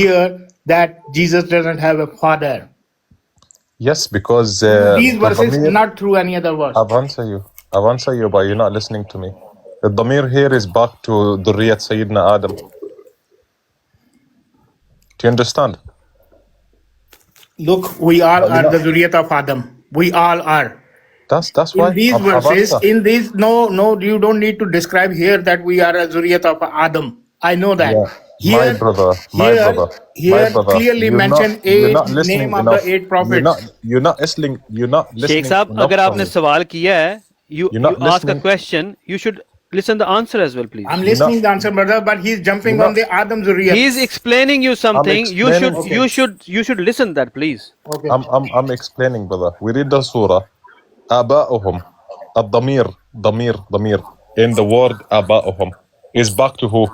here that Jesus doesn't have a father. Yes, because These the verses, Damir, not through any other verse. I've answered you, but you're not listening to me. The Damir here is back to Durriyat Sayyidina Adam. Do you understand? Look, we all But you're are the not. Zuriyat of Adam. We all are. That's In why these I've verses, answered. in these, no, you don't need to describe here that we are a Zuriyat of Adam. I know that. Yeah, my brother, Here clearly mention you're eight not listening name of the enough. 8 prophets. You're not Sheikh listening साहब enough अगर for आपने me. सवाल किया है you You're you not ask a listening. question, you should listen the answer as well, please. I'm You're not. listening the answer, brother, but he's jumping You're on not. the Adam Zuriyat. He is explaining you I'm something. You should explaining. you should listen that, please. Okay. I'm explaining, brother. We read the surah. آباؤهم ضمير in the word آباؤهم is back to who?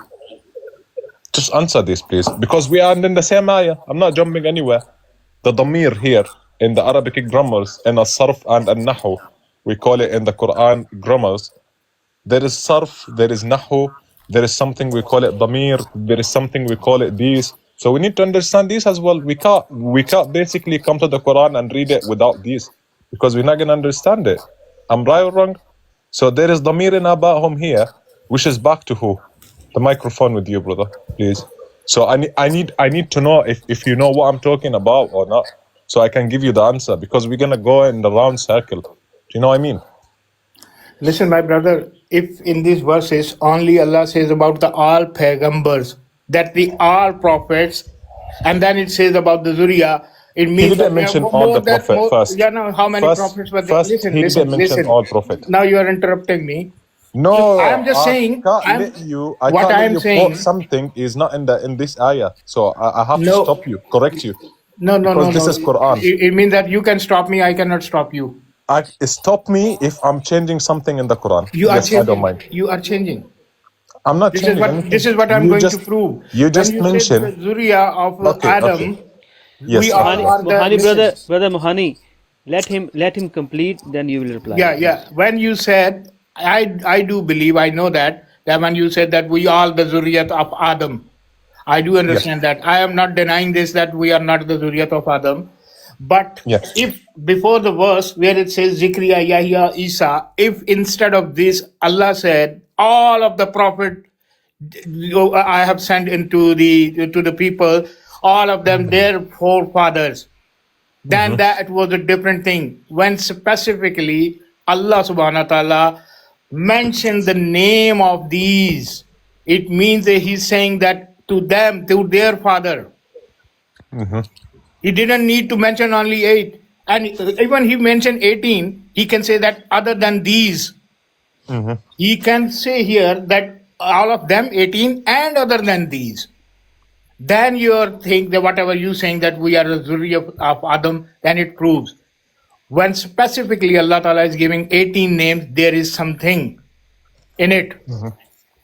Just answer this, please, because we are in the same ayah. I'm not jumping anywhere. The ضمير here in the Arabic grammars and al-sarf and al-nahu, we call it in the Quran grammars. There is sarf, there is nahu, there is something we call it ضمير, there is something we call it these. So we need to understand these as well. We can't basically come to the Quran and read it without these, because we're not going to understand it. I'm right or wrong? So there is ضمير in abahum here, which is back to who? The microphone with you, brother, please. So I need to know if you know what I'm talking about or not, so I can give you the answer, because we're gonna go in the round circle. Do you know what I mean? Listen, my brother, if in these verses only Allah says about the all paygambers, that the all prophets, and then it says about the Zuriya, it He means didn't that mention all the prophet first. yeah, no, how many prophets were there? First, he didn't mention all prophet. Now you are interrupting me. No, I am just I saying, can't let you. I what can't I let am you saying, quote something is not in this ayah. So I have to no, stop you, correct you, no, because this is Quran. It means that you can stop me, I cannot stop you. Stop me if I'm changing something in the Quran. You are Yes, I don't changing. mind. You are changing. I'm not changing This anything. is what I'm going to prove. You When just you say mentioned. the Zuriya of Okay. Adam, Yes, we all okay. are the. Mohani Listen. brother Mohani, let him complete, then you will reply. Yeah. When you said, I do believe, I know that when you said that we all the Zuriyat of Adam, I do understand that. I am not denying this, that we are not the Zuriyat of Adam. But Yes. if before the verse where it says Zikriya, Yahya, Isa, if instead of this Allah said all of the prophet I have sent into the people, all of them their forefathers, then that was a different thing. When specifically Allah subhanahu wa ta'ala mentioned the name of these, it means that he's saying that to them, to their father. He didn't need to mention only 8. And even he mentioned 18, he can say that other than these. He can say here that all of them 18 and other than these. Then you think that whatever you saying that we are a Zuriyah of Adam, then it proves. When specifically Allah Ta'ala is giving 18 names, there is something in it.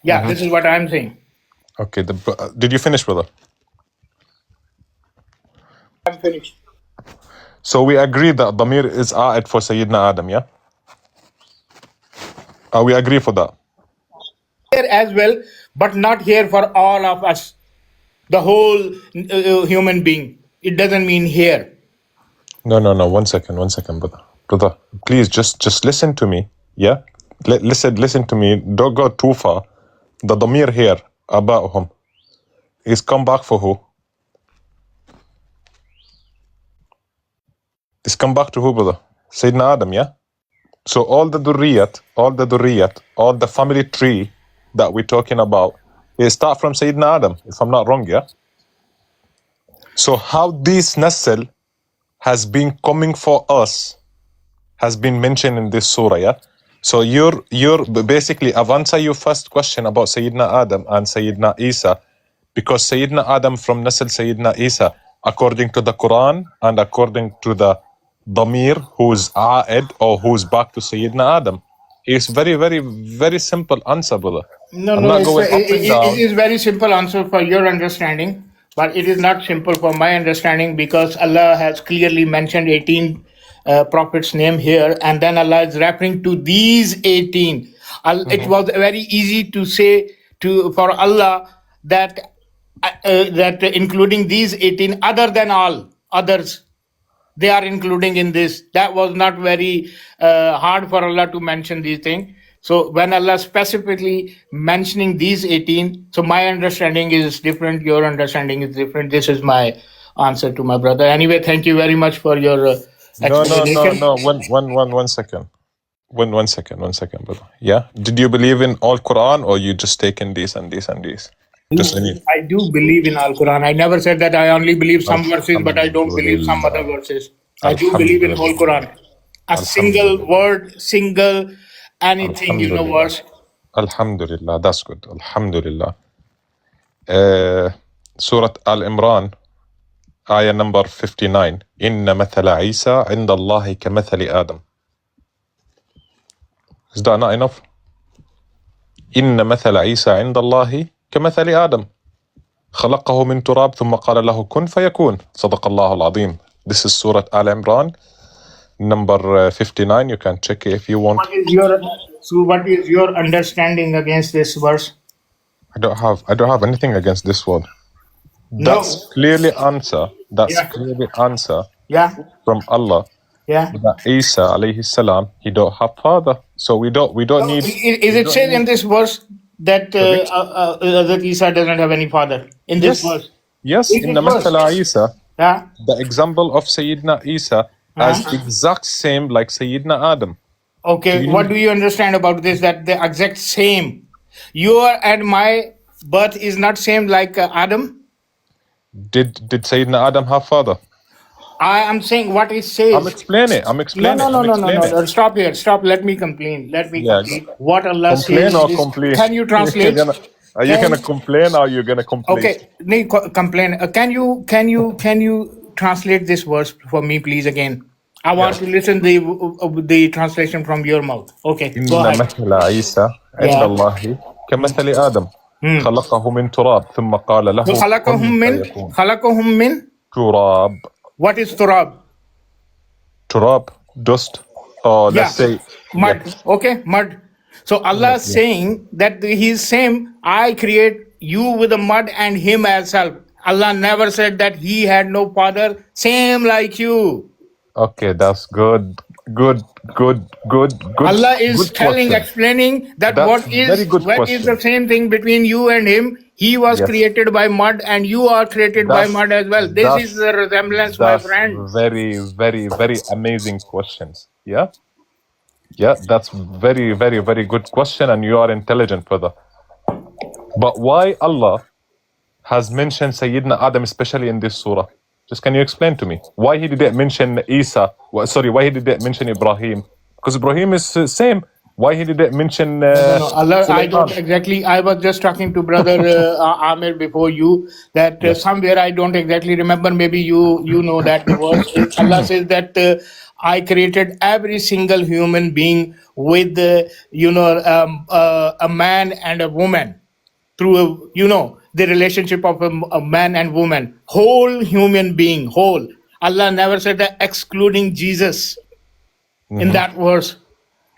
Yeah, this is what I'm saying. Okay. Did you finish, brother? I'm finished. So we agree that Damir is a'id for Sayyidina Adam, yeah? We agree for that. Here as well, but not here for all of us, the whole human being. It doesn't mean here. No. 1 second, brother. Brother, please just listen to me, yeah? Listen to me. Don't go too far. The Damir here, Aba'uhum, is come back for who? It's come back to who, brother? Sayyidina Adam, yeah? So all the durriyat, all the family tree that we're talking about, they start from Sayyidina Adam, if I'm not wrong, yeah? So how this nasl has been coming for us has been mentioned in this surah, yeah? So you're basically, I've answered your first question about Sayyidina Adam and Sayyidina Isa, because Sayyidina Adam from nasl Sayyidina Isa, according to the Quran and according to the Damir, who's a'id or who's back to Sayyidina Adam. It's very, very, very simple answer, brother. It is very simple answer for your understanding, but it is not simple for my understanding, because Allah has clearly mentioned 18 prophets' name here, and then Allah is referring to these 18. It was very easy to say for Allah that that including these 18 other than all others, they are including in this. That was not very hard for Allah to mention these things. So when Allah specifically mentioning these 18, so my understanding is different, your understanding is different. This is my answer to my brother. Anyway, thank you very much for your explanation. No. One second. One second, brother. Yeah. Did you believe in all Quran, or you just taken these and these and these? Just any. I do believe in Al Quran. I never said that I only believe some verses, but I don't believe some other verses. I do believe in whole Quran. A single word, single anything, verse. Alhamdulillah. That's good. Alhamdulillah. Surah Al-Imran, ayah number 59. Inna mathala Isa inda Allahi ka mathali Adam. Is that not enough? Inna mathala Isa inda Allahi كمثل آدم خلقه من تراب ثم قال له كن فيكون صدق الله العظيم. This is Surah Al-Imran, number 59. You can check it if you want. What is your understanding against this verse? I don't have anything against this one. That's clearly answer. Clearly answer. Yeah. From Allah. Yeah. That Isa alayhi salam, he don't have father, so we don't need. Is it said in this verse that Isa doesn't have any father in this verse? Yes, in the Mathala Isa, yeah. The example of Sayyidina Isa as exact same like Sayyidina Adam. Okay, what do you understand about this? That the exact same, your and my birth is not same like Adam? Did Sayyidina Adam have father? I am saying what it says. I'm explaining. No. Stop here. Stop. Let me complain. Complete. What Allah says. Complain. Can you translate? Are you gonna complain or are you gonna complain? Okay. No, complain. Can you translate this verse for me, please? Again, I want to listen the translation from your mouth. Okay. Go ahead. مثل عيسى عند الله كمثل آدم خلقه من تراب ثم قال له خلقهم من تراب. What is turab? Turab, dust. Let's say mud. Yeah. Okay, mud. So Allah is saying that He is same. I create you with the mud and Him as self. Allah never said that He had no father, same like you. Okay, that's good. Allah is explaining that what is the same thing between you and Him. He was created by mud and you are created by mud as well. This is the resemblance, my friend. Very, very, very amazing questions. Yeah, that's very, very, very good question, and you are intelligent, brother. But why Allah has mentioned Sayyidina Adam, especially in this surah? Just can you explain to me why He didn't mention Isa? Why He didn't mention Ibrahim? Because Ibrahim is same. Why He didn't mention? No, Allah, I don't exactly. I was just talking to brother Amir before you that somewhere I don't exactly remember. Maybe you know that verse. Allah says that I created every single human being with a man and a woman through the relationship of a man and woman, whole human being, whole. Allah never said that excluding Jesus in that verse.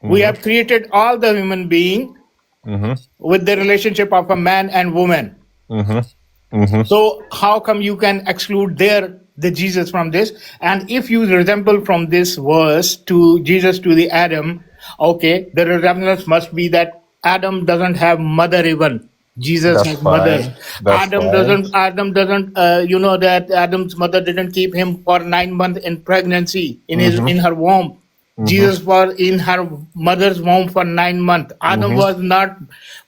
We have created all the human being with the relationship of a man and woman. So how come you can exclude the Jesus from this? And if you resemble from this verse to Jesus to the Adam, okay, the resemblance must be that Adam doesn't have mother even. Jesus has mother. Adam doesn't. That Adam's mother didn't keep him for 9 months in pregnancy in her womb. Jesus was in her mother's womb for 9 months. Adam was not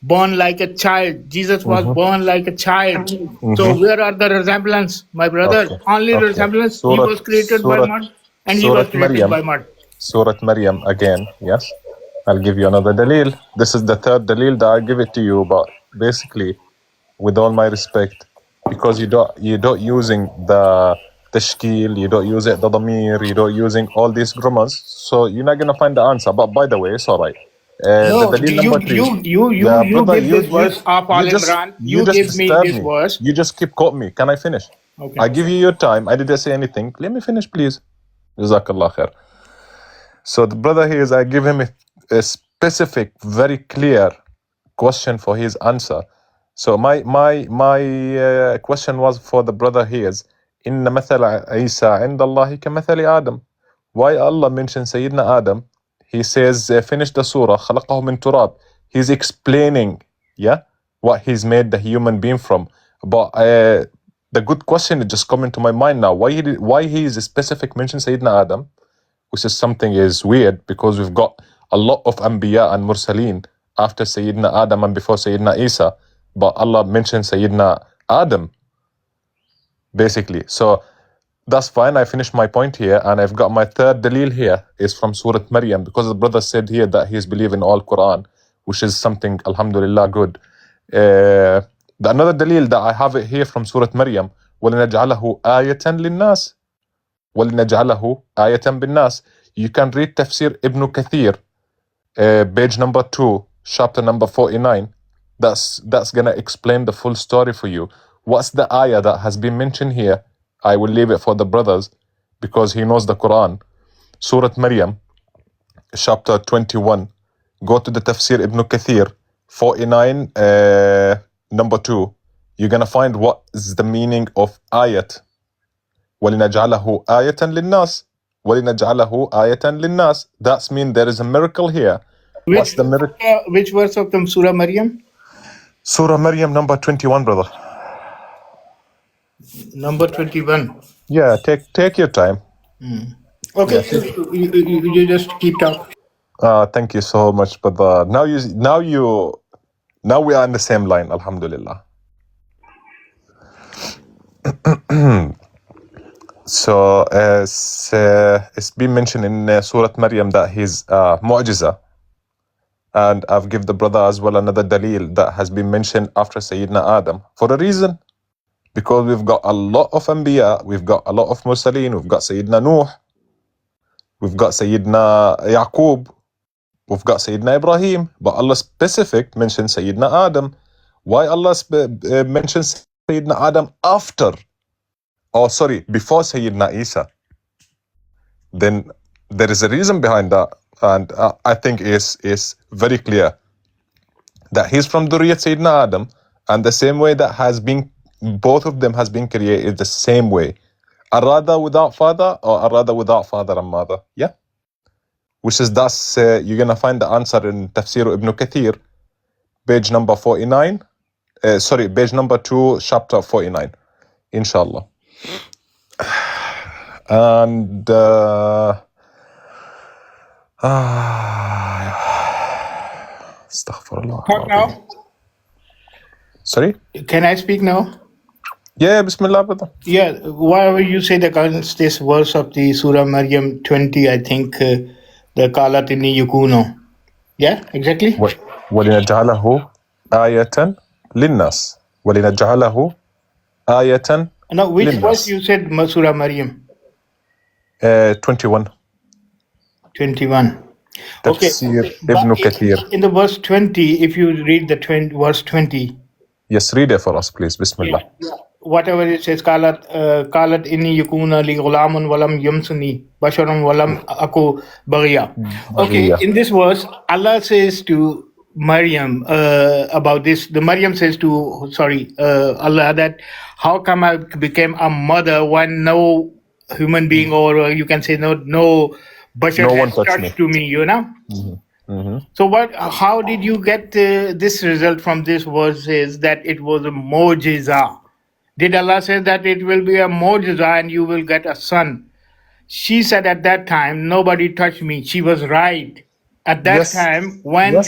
born like a child. Jesus was born like a child. So where are the resemblance, my brother? Only resemblance. He was created by mud and he was created by mud. Surah Maryam again. Yes, I'll give you another dalil. This is the third dalil that I'll give it to you, but basically, with all my respect, because you don't using the tashkil, you don't use it the damir, you don't using all these grammars, so you're not gonna find the answer. But by the way, it's all right. No, you give this verse of Al Imran. You give me this verse. You just keep quoting me. Can I finish? Okay. I give you your time. I didn't say anything. Let me finish, please. Jazakallah khair. So the brother here is, I give him a specific, very clear question for his answer. So my question was for the brother here is, إن مثل عيسى عند الله كمثل آدم. Why Allah mentions Sayyidina Adam? He says, finish the surah, خلقه من تراب. He's explaining, what he's made the human being from. But the good question is just coming to my mind now. Why he is specific mention Sayyidina Adam, which is something is weird, because we've got a lot of Anbiya and Mursaleen after Sayyidina Adam and before Sayyidina Isa. But Allah mentioned Sayyidina Adam, basically. So that's fine. I finished my point here, and I've got my third dalil here is from Surah Maryam, because the brother said here that he's believing all Quran, which is something, alhamdulillah, good. The another dalil that I have it here from Surah Maryam, وَلِنَجْعَلَهُ آيَةً لِلنَّاسِ وَلِنَجْعَلَهُ آيَةً بِالنَّاسِ. You can read Tafsir Ibn Kathir, page number 2, chapter number 49. That's gonna explain the full story for you. What's the ayah that has been mentioned here? I will leave it for the brothers because he knows the Quran. Surah Maryam, chapter 21. Go to the Tafsir Ibn Kathir, 49, number 2. You're gonna find what is the meaning of ayat. وَلِنَجْعَلَهُ آيَةً لِلنَّاسِ وَلِنَجْعَلَهُ آيَةً لِلنَّاسِ. That's mean there is a miracle here. What's the miracle? Which verse of the Surah Maryam? Surah Maryam, number 21, brother. Number 21. Yeah, take your time. Okay, Yeah, you just keep talking. thank you so much, brother. Now we are on the same line, alhamdulillah. So as it's been mentioned in Surah Maryam that he's mu'jiza, and I've given the brother as well another dalil that has been mentioned after Sayyidina Adam for a reason, because we've got a lot of Anbiya, we've got a lot of Mursaleen, we've got Sayyidina Nuh, we've got Sayyidina Yaqub, we've got Sayyidina Ibrahim, but Allah specific mentions Sayyidina Adam. Why Allah mentions Sayyidina Adam before Sayyidina Isa? Then there is a reason behind that, and I think is very clear that he's from Duriyat Sayyidina Adam, and the same way that has been, both of them has been created the same way. Arada without father or Arada without father and mother. Yeah. Which is thus, you're going to find the answer in Tafsir Ibn Kathir, page number 49. Page number 2, chapter 49. Inshallah. And Astaghfirullah. Talk now. Sorry? Can I speak now? Yeah, Bismillah, brother. Yeah, whatever you say against this verse of the Surah Maryam 20, I think the Qalat inni yukuno. Yeah, exactly. وَلِنَجْعَلَهُ آيَةً لِلنَّاسِ وَلِنَجْعَلَهُ آيَةً. Now, which لِلنَّاسِ. verse you said Surah Maryam? 21. 21. Okay. Tafsir But Ibn Kathir. in the verse 20, if you read the verse 20, Yes, read it for us, please. Bismillah. whatever it says, qalat inni yakuna li ghulamun walam yamsuni basharun walam aku baghiya. Okay, Baghiya. in this verse, Allah says to Maryam about this. The Maryam says to Allah that how come I became a mother when no human being, or you can say no bashar No one has touched touched me. to me, you know. So how did you get this result from this verse is that it was a mu'jiza? Did Allah say that it will be a mu'jiza and you will get a son? She said at that time, nobody touched me. She was right. At that Yes. time, when Yes.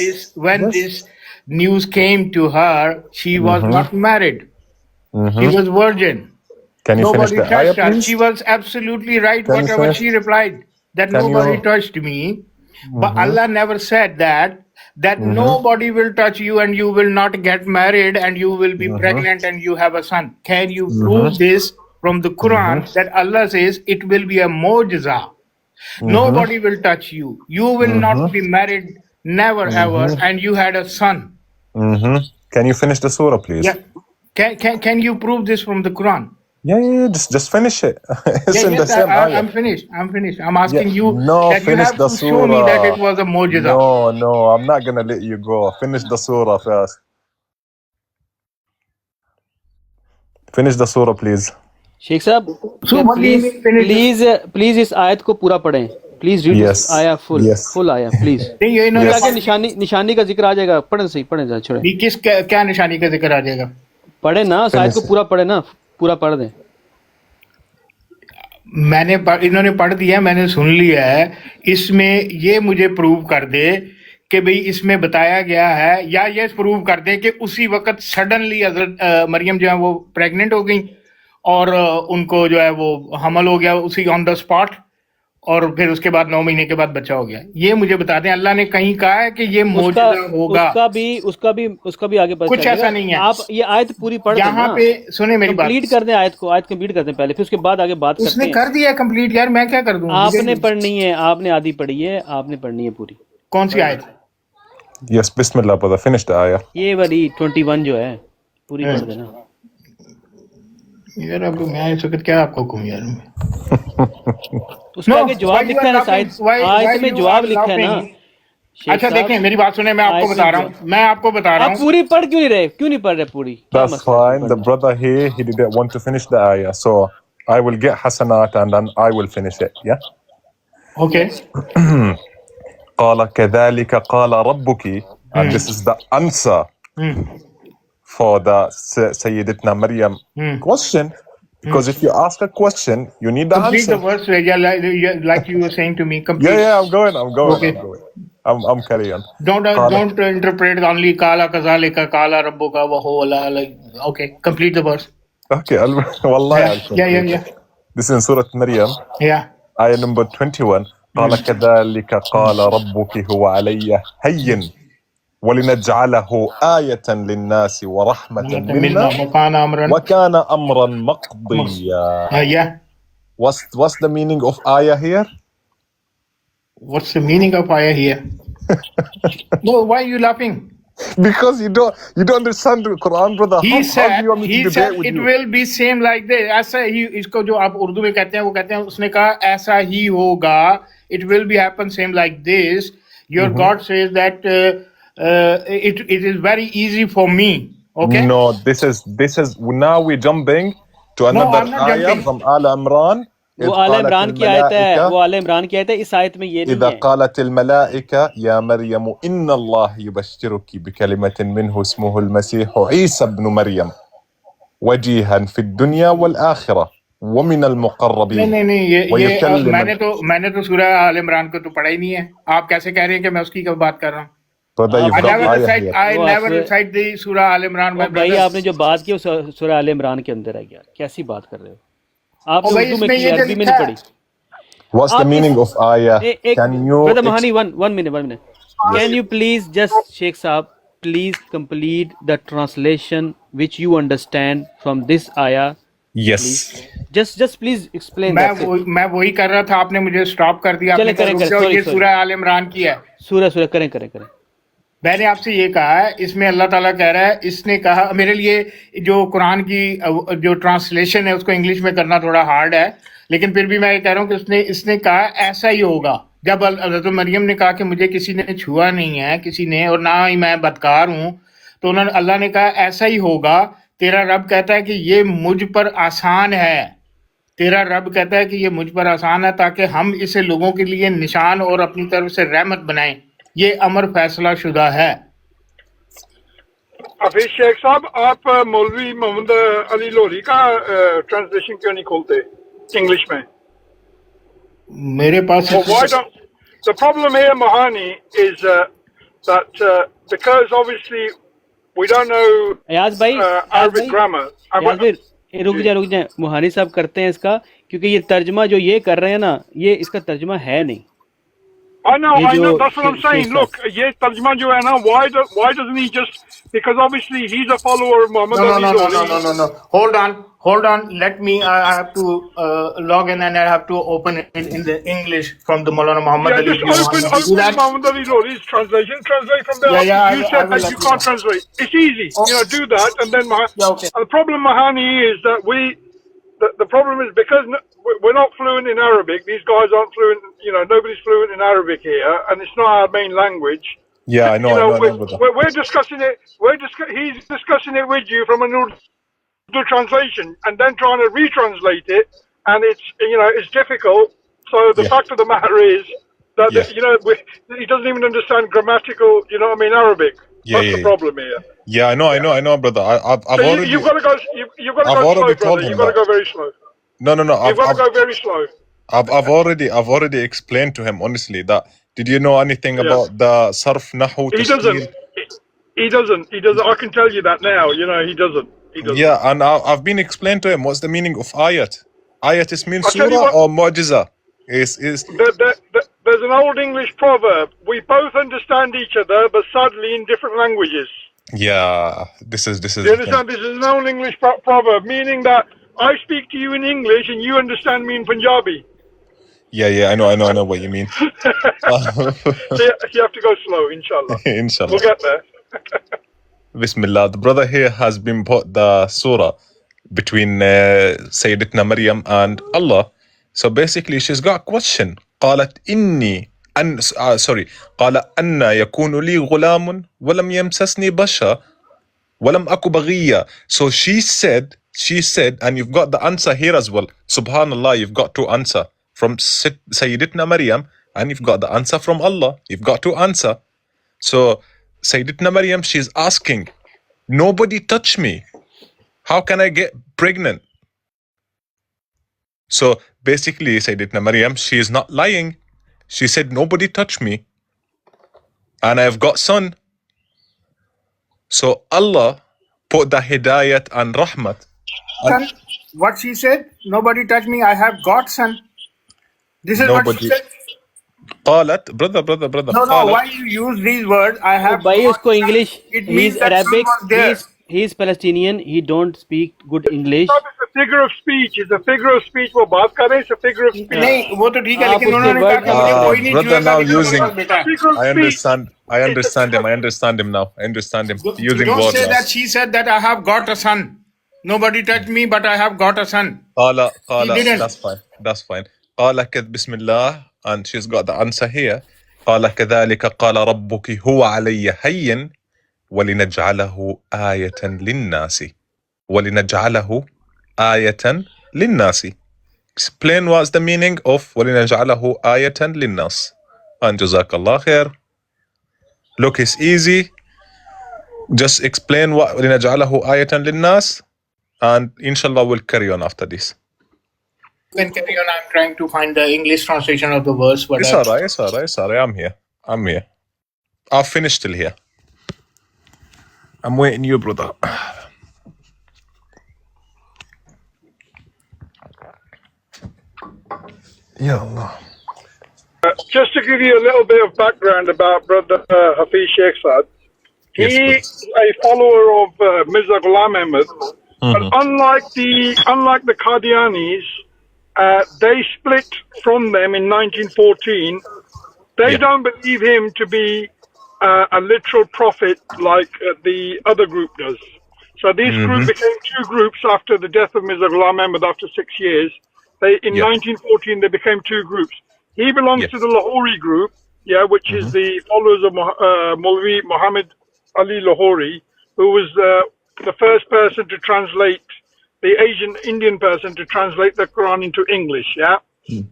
this news came to her, she was not married. She was virgin. Can you finish Nobody the ayah, touched her. please? She was absolutely right, Can you whatever finish? she replied, that Can nobody you- touched me. But Allah never said that nobody will touch you and you will not get married and you will be pregnant and you have a son. Can you prove this from the Quran that Allah says it will be a mu'jiza? Nobody will touch you. You will not be married, never ever, and you had a son. Can you finish the surah, please? Yeah. Can you prove this from the Quran? Yeah. Just finish it. It's in the Yes, same ayah. I'm finished. I'm asking you No, that you finish have the to show me that surah. it was a mu'jiza. No, I'm not gonna let you go. Finish the surah first. Finish the surah, please. Sheikh साहब So what do you mean finish? Please इस आयत को पूरा पढ़ें. Please read Yes. आया Yes. Full आया please. नहीं ये इन्होंने आगे निशानी का जिक्र आ जाएगा. पढ़ें सही, पढ़ें जरा छोड़ें. भी किस क्या निशानी का जिक्र आ जाएगा? पढ़े ना, इस आयत को पूरा पढ़े ना, पूरा पढ़ दें. इन्होंने पढ़ दिया, मैंने सुन लिया है. इसमें ये मुझे प्रूव कर दे कि भाई इसमें बताया गया है, या ये प्रूव कर दे कि उसी वक्त सडनली हजरत मरियम जो है वो प्रेग्नेंट हो गई और उनको जो है वो हमल हो गया उसी ऑन द स्पॉट, और फिर उसके बाद 9 महीने के बाद बच्चा हो गया. ये मुझे बता दें. अल्लाह ने कहीं कहा है कि ये मौजूदा होगा? उसका भी आगे कुछ ऐसा नहीं है. आप ये आयत पूरी पढ़ दें. यहाँ पे सुने मेरी बात, कंप्लीट कर दें आयत को. आयत कंप्लीट कर दें पहले, फिर उसके बाद आगे बात करते हैं. उसने कर दिया कंप्लीट यार, मैं क्या कर दूं? आपने पढ़नी है, आपने आधी पढ़ी है, आपने पढ़नी है पूरी. कौन सी आयत? Yes, Bismillah, brother. Finish the ayah. ये वाली 21 जो है पूरी पढ़ देना यार. अब मैं इस वक्त क्या आपको कहूँ यार. उसका आगे जवाब लिखा है ना, आयत में जवाब लिखा है ना. अच्छा देखें मेरी बात सुने, मैं आपको बता रहा हूँ, आप पूरी पढ़ क्यों नहीं रहे? क्यों नहीं पढ़ रहे पूरी? That's fine. The brother here, he didn't want to finish the ayah, so I will get hasanat and then I will finish it. Yeah. Okay. قال كذلك قال ربك, and this is the answer for the Sayyidatna Maryam question, because if you ask a question you need the Complete answer. the verse, like you were saying to me. Complete. Yeah, I'm going. Okay. I'm carrying. Don't interpret only kala kazalika kala rabbuka wa huwa like. Okay, complete the verse. Okay, wallahi. Yeah. This is in Surah Maryam. Yeah. Ayah number 21. قال كذلك قال ربك هو علي هين ولنجعله آية للناس ورحمة منا وكان أمرا مقضيا. Yeah. What's the meaning of ayah here? What's the meaning of ayah here? No, why are you laughing? Because you don't understand the Quran, brother. He said it will be same like this. ऐसा ही इसको जो आप उर्दू में कहते हैं वो कहते हैं, उसने कहा ऐसा ही होगा. It will be happen same like this. Your God says that it is very easy for me. Okay. No, this is now we're jumping to another ayah from Al Imran. वो आल इमरान की आयत है, वो आल इमरान की आयत है. इस आयत में ये नहीं है. إذا قالت الملائكة يا مريم إن الله يبشرك بكلمة منه اسمه المسيح عيسى ابن مريم وجيها في الدنيا والآخرة ومن المقربين. नहीं ये मैंने तो सूरह आल इमरान को तो पढ़ा ही नहीं है. आप कैसे कह रहे हैं कि मैं उसकी बात कर रहा हूँ? I never recite the सूरह आल इमरान. भाई आपने जो बात की सूरह आल इमरान के अंदर है यार, कैसी बात कर रहे हो आप? उर्दू में अरबी में नहीं पढ़ी. What's the meaning of ayah? Can you brother Mahani, one minute. Can you please just Sheikh Saab please complete the translation which you understand from this ayah? Yes. Please. Just please explain. मैं वही कर रहा था, आपने मुझे stop कर दिया. चले करें. ये सूरह आल इमरान की है. सूरह करें. मैंने आपसे ये कहा है, इसमें अल्लाह ताला कह रहा है, इसने कहा मेरे लिए जो कुरान की जो ट्रांसलेशन है उसको इंग्लिश में करना थोड़ा हार्ड है, लेकिन फिर भी मैं ये कह रहा हूँ कि इसने कहा ऐसा ही होगा. जब हज़रत मरियम ने कहा कि मुझे किसी ने छुआ नहीं है, किसी ने, और ना ही मैं बदकार हूँ, तो उन्होंने अल्लाह ने कहा ऐसा ही होगा. तेरा रब कहता है कि ये मुझ पर आसान है. तेरा रब कहता है कि ये मुझ पर आसान है ताकि हम इसे लोगों के लिए निशान और अपनी तरफ से रहमत बनाएं. ये अमर फैसला शुदा है. हफीज शेख साहब, आप मौलवी मोहम्मद अली लोरी का ट्रांसलेशन क्यों नहीं खोलते इंग्लिश में? मेरे पास the problem here, Mahani, is that because obviously we don't know Arabic grammar. रुक जा मुहानी साहब करते हैं इसका, क्योंकि ये तर्जमा जो ये कर रहे हैं ना, ये इसका तर्जमा है नहीं. I know, that's what I'm saying. Look, ये तर्जमा जो है ना, why doesn't he just, because obviously he's a follower of Muhammad Ali. No. Hold on. Let me, I have to log in and I have to open it in the English from the Maulana Muhammad Ali. Just open Muhammad Ali Lori's translation. Translate from there. You said that you can't translate. It's easy. Do that, and then okay. The problem, Mahani, is that the problem is because we're not fluent in Arabic. These guys aren't fluent. Nobody's fluent in Arabic here, and it's not our main language. Yeah, I know. We're discussing it. He's discussing it with you from an Urdu the translation and then trying to retranslate it, and it's difficult. So the fact of the matter is that he doesn't even understand grammatical, Arabic. That's the problem here. Yeah, I know, brother. I've already. You've got to go. You've got to go slow, brother. You've got to go very slow. No. You've got to go very slow. I've already explained to him honestly that. Did you know anything about the sarf nahu? He doesn't. He doesn't. I can tell you that now. He doesn't. Yeah, and I've been explained to him what's the meaning of ayat. Ayat is means surah or mu'jiza. There's an old English proverb. We both understand each other, but sadly in different languages. Yeah, this is. You understand? This is an old English proverb, meaning that I speak to you in English and you understand me in Punjabi. Yeah, I know what you mean. So you have to go slow, inshallah. Inshallah. We'll get there. Bismillah. The brother here has been put the surah between Sayyidatuna Maryam and Allah. So basically, she's got a question. قالت إني قال أن يكون لي غلام ولم يمسسني بشر ولم أكو بغيا. So she said, and you've got the answer here as well. Subhanallah, you've got to answer from Sayyidatuna Maryam, and you've got the answer from Allah. You've got to answer. So Sayyidatuna Maryam, she's asking, nobody touched me. How can I get pregnant? So basically, Sayyidatuna Maryam, she is not lying. She said, nobody touched me. And I've got son. So Allah put the hidayat and rahmat. Son, what she said? Nobody touched me. I have got son. This is what she said. قالت, brother. No, why you use these words? I have Bhai got usko son. English, It means he's that son Arabic, was there. he's Palestinian, he don't speak good English. It's a figure of speech. It's a figure of speech. वो बात कर रहे हैं, it's a figure of speech. नहीं वो तो ठीक है आप लेकिन उसके उन्होंने word कहा कि मुझे कोई नहीं brother छुएगा now लेकिन using तुम्हारे पास बेटा है. Figure of I speech. understand him now. I understand him using Don't words say now. that she said that I have got a son. Nobody touched me, but I have got a son. قال He didn't. that's fine. قال Bismillah, and she's got the answer here. قال كذلك قال ربك هو علي هين ولنجعله آية للناس. Explain what's the meaning of ولنجعله آية للناس. And Jazakallah khair. Look, it's easy. Just explain what ولنجعله آية للناس, and inshallah we'll carry on after this. You can carry on. I'm trying to find the English translation of the verse. But It's alright. I'm here. I've finished till here. I'm waiting you, brother. Ya Allah. Just to give you a little bit of background about Brother Hafiz Sheikh Saad, he is a follower of Mirza Ghulam Ahmad, but unlike the Qadianis, they split from them in 1914. They don't believe him to be a literal prophet like the other group does. So these groups became two groups after the death of Mirza Ghulam Ahmad after 6 years. In 1914, they became two groups. He belongs to the Lahori group, which is the followers of Maulvi Muhammad Ali Lahori, who was the first person to translate, the Asian Indian person to translate the Quran into English,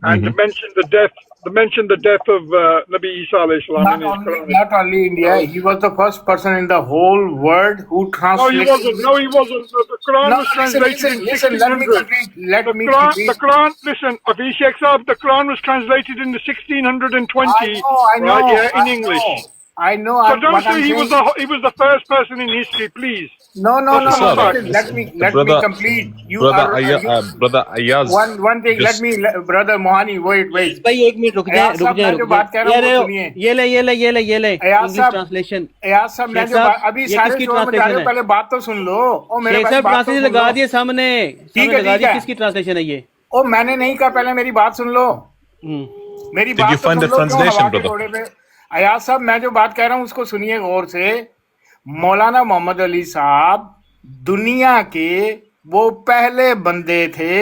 and to mention the death of Nabi Isa alayhi salam in his Quran. Not only India, he was the first person in the whole world who translated. No, he wasn't. The Quran was translated in 1600. The Quran, listen, Hafiz Sheikh Saab, the Quran was translated in the 1620. I know, in English. I know. So don't say he was the first person in history, please. No. Let me complete. Brother Ayaz. One thing. Let me, brother Mohani. Wait. भाई एक minute रुक जाए जो बात कह रहा हूँ सुनिए. ये ले इंग्लिश ट्रांसलेशन. अयाज साहब मैं जो अभी सारे शोर में जा रहे हो पहले बात तो सुन लो. ओ मेरे पास ट्रांसलेशन लगा दिए सामने. लगा दिए. किसकी ट्रांसलेशन है ये? ओ मैंने नहीं कहा, पहले मेरी बात सुन लो. मेरी बात you find the translation, brother? Ayaz साहब मैं जो बात कह रहा हूँ उसको सुनिए गौर से. मौलाना मोहम्मद अली साहब दुनिया के वो पहले बंदे थे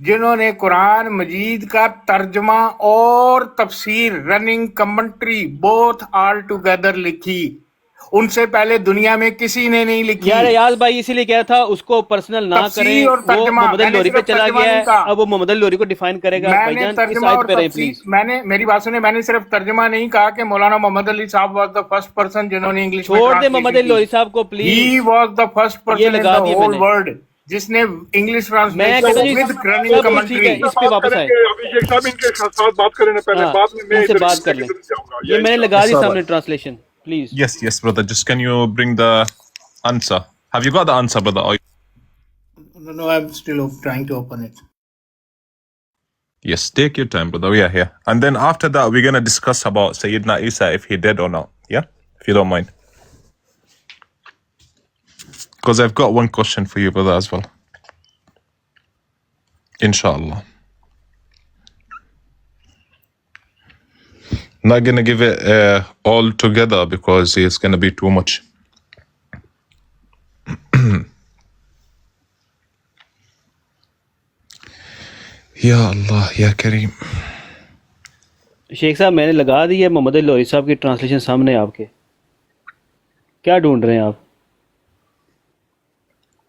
जिन्होंने कुरान मजीद का तर्जमा और तफसीर, running commentary both all together लिखी. उनसे पहले दुनिया में किसी ने नहीं लिखी। यार याद भाई इसीलिए क्या था उसको पर्सनल ना तफसीर करें, और वो तर्जमा, मोहम्मद मैंने लोरी पे सिर्फ चला तर्जमा गया नहीं है, कहा, अब वो मोहम्मद लोरी को डिफाइन करेगा। मैंने भाईजान इस तर्जमा आयत और पे रहें तफसीर, प्लीज। मैंने, मेरी बात सुने, मैंने सिर्फ तर्जमा नहीं कहा कि मौलाना मोहम्मद अली साहब वाज द फर्स्ट पर्सन जिन्होंने इंग्लिश में छोड़ दे मोहम्मद ट्रांसलेशन लोरी की। साहब को ही प्लीज, वाज द फर्स्ट ये पर्सन इन लगा द दिए होल मैंने। वर्ल्ड जिसने इंग्लिश मैं ट्रांसलेशन कहता हूँ जी विद रनिंग सब कुछ ठीक है, कमेंट्री। इस पे बात वापस आए। करेंगे अभिषेक साहब, इनके साथ बात करें ना पहले, हाँ बाद में मैं इनसे इधर बात कर लें, जाऊंगा। ये मैंने लगा दी Yes, sir. सामने translation please. Yes, yes, brother. Just can you bring the answer? Have you got the answer, brother? No, I'm still trying to open it. Yes, take your time, brother. We are here. And then after that, we're going to discuss about Sayyidina Isa, if he dead or not. Yeah? If you don't mind. Because I've got one question for you, brother, as well. Inshallah. Not going to give it all together because it's going to be too much. Ya Allah, Ya Kareem. शेख साहब मैंने लगा दी है मोहम्मद लोरी साहब की translation सामने आपके, क्या ढूंढ रहे हैं आप?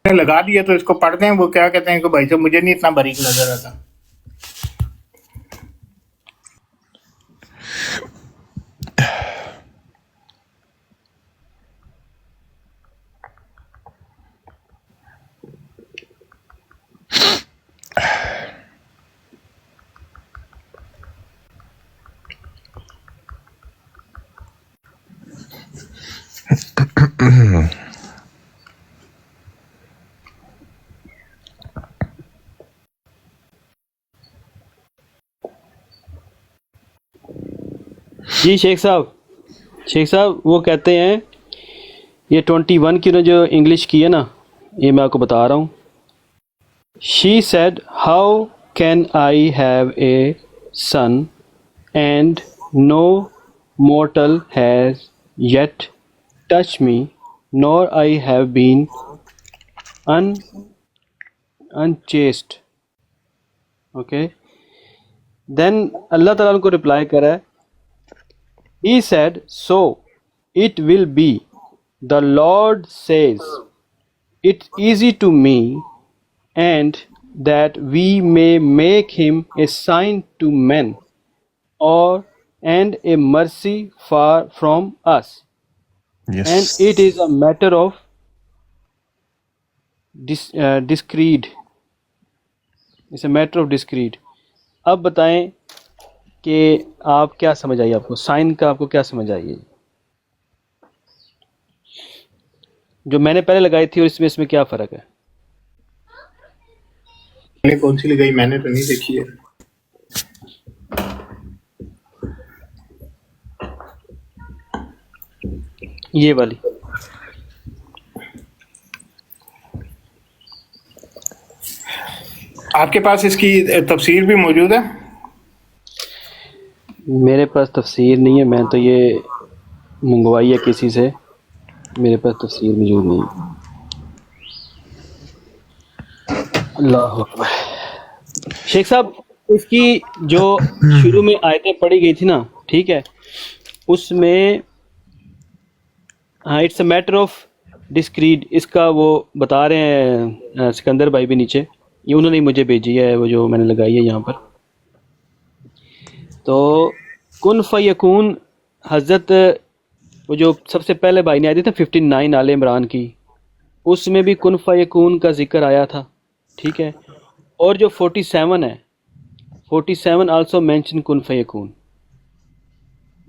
मैंने लगा दिया तो इसको पढ़ते हैं। वो क्या कहते हैं कि भाई साहब मुझे नहीं इतना बारीक नजर आता। जी शेख साहब वो कहते हैं ये 21 की ने जो इंग्लिश की है ना, ये मैं आपको बता रहा हूँ। She said how can I have a son and no mortal has yet touched me, nor I have been unchaste. Okay. Then Allah Ta'ala उनको reply करा है, He said, so it will be. The Lord says, it's easy to me, and that we may make him a sign to men, and a mercy far from us. Yes. And it is a matter of discreed. It's a matter of discreed. अब बताएं कि आप क्या समझ आई, आपको sign का आपको क्या समझ आई? जो मैंने पहले लगाई थी और इसमें क्या फ़र्क है? मैंने कौन सी लगाई? मैंने तो नहीं देखी है। ये वाली। आपके पास इसकी तफसीर भी मौजूद है? मेरे पास तफसीर नहीं है, मैं तो ये मंगवाई है किसी से, मेरे पास तफसीर मौजूद नहीं है। अल्लाह अकबर। शेख साहब इसकी जो शुरू में आयतें पढ़ी गई थी ना, ठीक है, उसमें हाँ इट्स अ मैटर ऑफ डिस्क्रीड, इसका वो बता रहे हैं सिकंदर भाई भी नीचे, ये उन्होंने मुझे भेजी है वो जो मैंने लगाई है यहाँ पर। तो कुन फयकून हज़रत वो जो सबसे पहले भाई ने आई थी 59 आले इमरान की, उसमें भी कुन फयकून का जिक्र आया था, ठीक है। और जो 47 है, 47 आल्सो मेंशन कुन फयकून।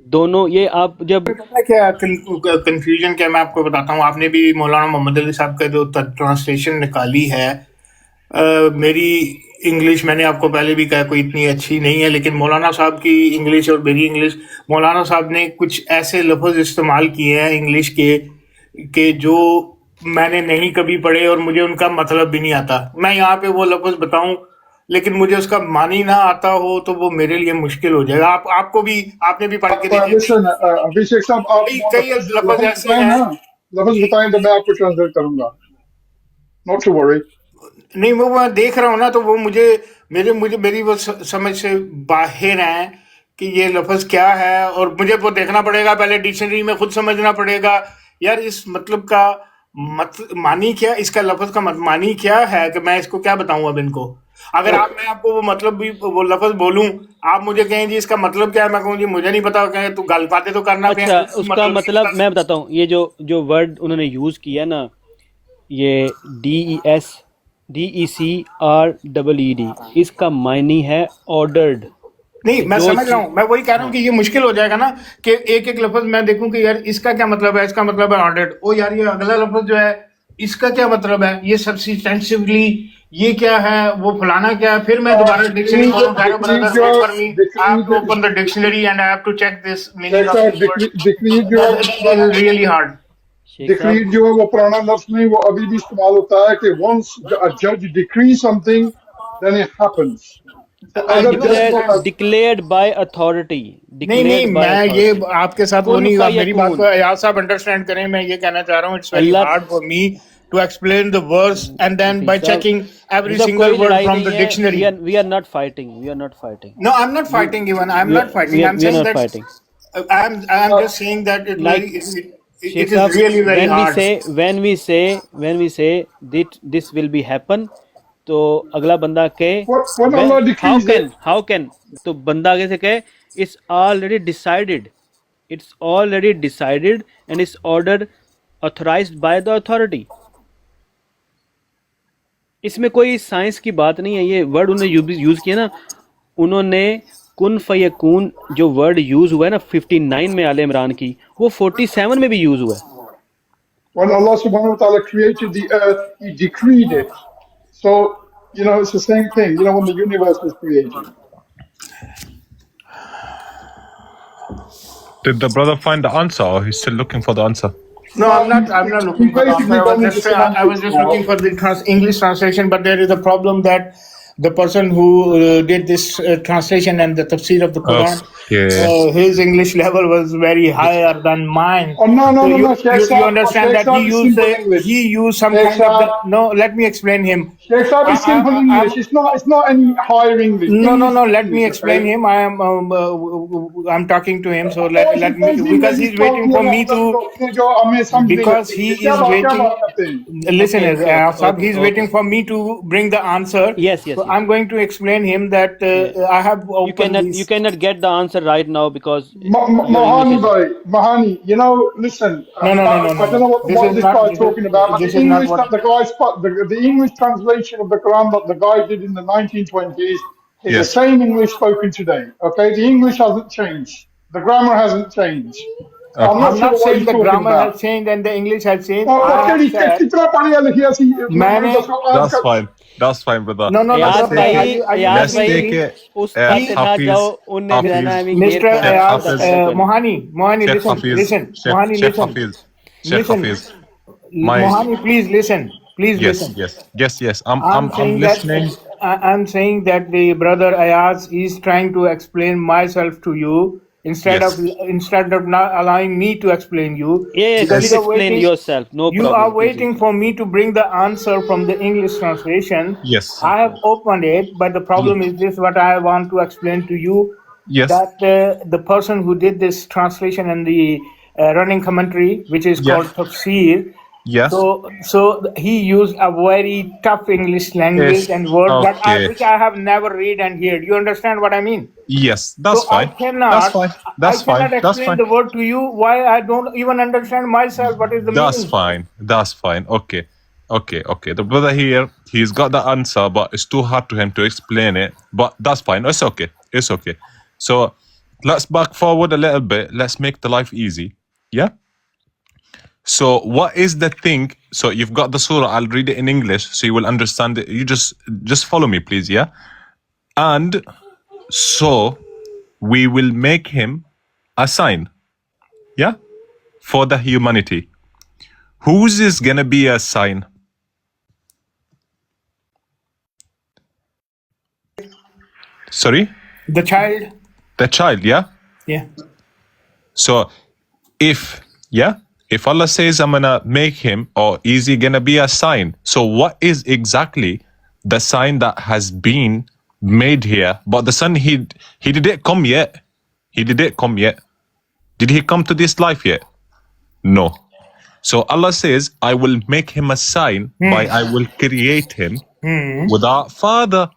दोनों ये आप जब क्या कंफ्यूजन क्या, मैं आपको बताता हूँ। आपने भी मौलाना मोहम्मद अली साहब का जो ट्रांसलेशन निकाली है, मेरी इंग्लिश मैंने आपको पहले भी कहा कोई इतनी अच्छी नहीं है, लेकिन मौलाना साहब की इंग्लिश और मेरी इंग्लिश, मौलाना साहब ने कुछ ऐसे लफ्ज़ इस्तेमाल किए हैं इंग्लिश के जो मैंने नहीं कभी पढ़े और मुझे उनका मतलब भी नहीं आता। मैं यहाँ पे वो लफ्ज़ बताऊं लेकिन मुझे उसका मानी ना आता हो तो वो मेरे लिए मुश्किल हो जाएगा। आपको भी, आपने भी पढ़ के देखे अभिषेक साहब, आप कई लफ्ज़ ऐसे हैं, लफ्ज़ बताएं तो मैं आपको ट्रांसलेट करूंगा, नॉट टू वरी। नहीं वो मैं देख रहा हूँ ना, तो वो मेरी वो समझ से बाहर है कि ये लफ्ज़ क्या है, और मुझे वो देखना पड़ेगा, पहले डिक्शनरी में खुद समझना पड़ेगा, यार इस मतलब का मानी क्या, इसका लफ्ज का मानी क्या है कि मैं इसको क्या बताऊं अब इनको। अगर मैं आपको वो मतलब भी वो लफ्ज बोलूं, आप मुझे कहें जी इसका मतलब क्या है, मैं कहूँ जी मुझे नहीं पता, कहें तू गल बातें तो करना पे अच्छा, उसका मतलब मैं बताता हूँ, ये जो वर्ड उन्होंने यूज किया ना, ये DECREED, इसका मायने है ऑर्डर्ड। नहीं, मैं समझ रहा हूँ, मैं वही कह रहा हूँ कि ये मुश्किल हो जाएगा ना कि एक एक लफ्ज मैं देखूं कि यार इसका क्या मतलब है, इसका मतलब है ऑर्डर्ड, ओ यार ये अगला लफ्ज जो है इसका क्या मतलब है, ये सब्सिस्टेंशिवली ये क्या है, वो फलाना क्या है, फिर मैं दोबारा डिक्शनरी खोलूं, brother wait for me, I have to open the dictionary and I have to check this meaning of this word, decreed जो है, that is really hard. Decreed जो है वो पुराना लफ्ज नहीं, वो अभी भी इस्तेमाल होता है कि once a judge decrees something then it happens. तो अगर डिक्लेयर्ड बाय अथॉरिटी, नहीं, मैं ये आपके साथ वो नहीं, आप मेरी बात को अयाज साहब अंडरस्टैंड करें, मैं ये कहना चाह रहा हूँ, it's very hard for me to explain the verse and then by checking every single word from the dictionary. We are not fighting. No, I'm not fighting even. I'm not fighting. I'm saying that I'm just saying that it is really very hard. When we say that this will be happen, तो अगला बंदा कहे how can तो बंदा आगे से कहे it's already decided and it's ordered authorized by the authority. इसमें कोई साइंस की बात नहीं है। ये वर्ड उन्होंने यूज किया ना, उन्होंने कुन फयकून जो वर्ड यूज हुआ है ना 59 में आले इमरान की, वो 47 में भी यूज हुआ है। When Allah subhanahu wa ta'ala created the earth, He decreed it. So, you know, it's the same thing, you know, when the universe was created. Did the brother find the answer, or he's still looking for the answer? No, I'm not looking for the answer. I was just looking for the English translation, but there is a problem that the person who did this translation and the tafsir of the Quran, his English level was very higher than mine. Oh, no. You understand that he used some kind of no, let me explain him. Sheikh Saab is simple English. It's not any higher English. No, let me explain him. I'm talking to him, so let me, because he's waiting for me to, because he is waiting. Listen, he's waiting for me to bring the answer. Yes. So I'm going to explain him that I have opened you cannot get the answer right now because Mahani, you know, listen. No. I don't know what this guy is talking about. The English translation of the Quran that the guy did in the 1920s is the same English spoken today. Okay, the English hasn't changed. The grammar hasn't changed. I'm not saying the grammar has changed and the English has changed. That's fine, brother. No. Let's take it. Mr. Mohani, listen. Mohani, please listen. Yes. I'm listening. I'm saying that the brother Ayaz is trying to explain myself to you instead of not allowing me to explain you. Please explain yourself. No problem. You are waiting for me to bring the answer from the English translation. Yes. I have opened it, but the problem is this: what I want to explain to you. Yes. That the person who did this translation and the running commentary, which is called tafsir. Yes. So he used a very tough English language and words which I have never read and heard. You understand what I mean? Yes, that's fine. I cannot explain the word to you. Why I don't even understand myself. What is the meaning? That's fine. Okay. The brother here, he's got the answer, but it's too hard to him to explain it. But that's fine. It's okay. So let's back forward a little bit. Let's make the life easy. Yeah. So what is the thing? So you've got the surah. I'll read it in English so you will understand it. You just follow me, please. Yeah. And so we will make him a sign. Yeah. For the humanity. Whose is gonna be a sign? Sorry? The child. The child, yeah? Yeah. So if Allah says I'm gonna make him, or is he gonna be a sign? So what is exactly the sign that has been made here? But the son, he didn't come yet. Did he come to this life yet? No. So Allah says, I will make him a sign by I will create him without father.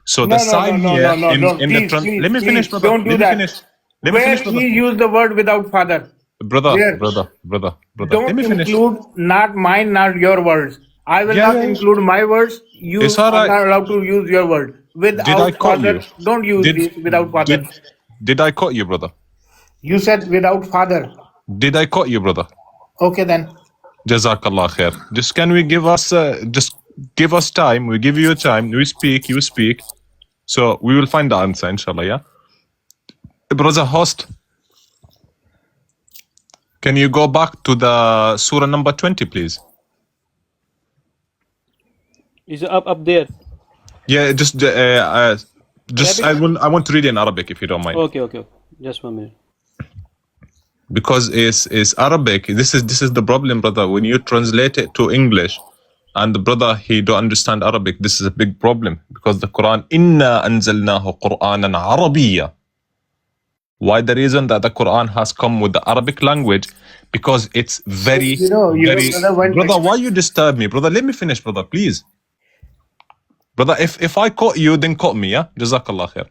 So the sign here in the let me finish, brother. Don't do Let me that. finish. Let me Where finish, brother. he used the word without father. Brother. Don't Let me finish. include not mine, not your words. I will not include my words. You It's all are right. not allowed to use your word. Did I Without caught father, you? don't use this without father. Did I caught you, brother? You said without father. Did I caught you, brother? Okay then. Jazakallah khair. Just can we give us give us time? We give you time. We speak. You speak. So we will find the answer, inshallah. Yeah. Brother host, can you go back to the surah number 20, please? Is up there? Yeah, just I want to read it in Arabic if you don't mind. Okay. Just 1 minute. Because it's Arabic. This is the problem, brother. When you translate it to English, and the brother he don't understand Arabic, this is a big problem. Because the Quran, inna anzalnahu Qur'anan Arabiyya. Why the reason that the Quran has come with the Arabic language? Because it's very, brother, why you disturb me, brother? Let me finish, brother, please. Brother, if I caught you, then caught me, yeah? Jazakallah khair.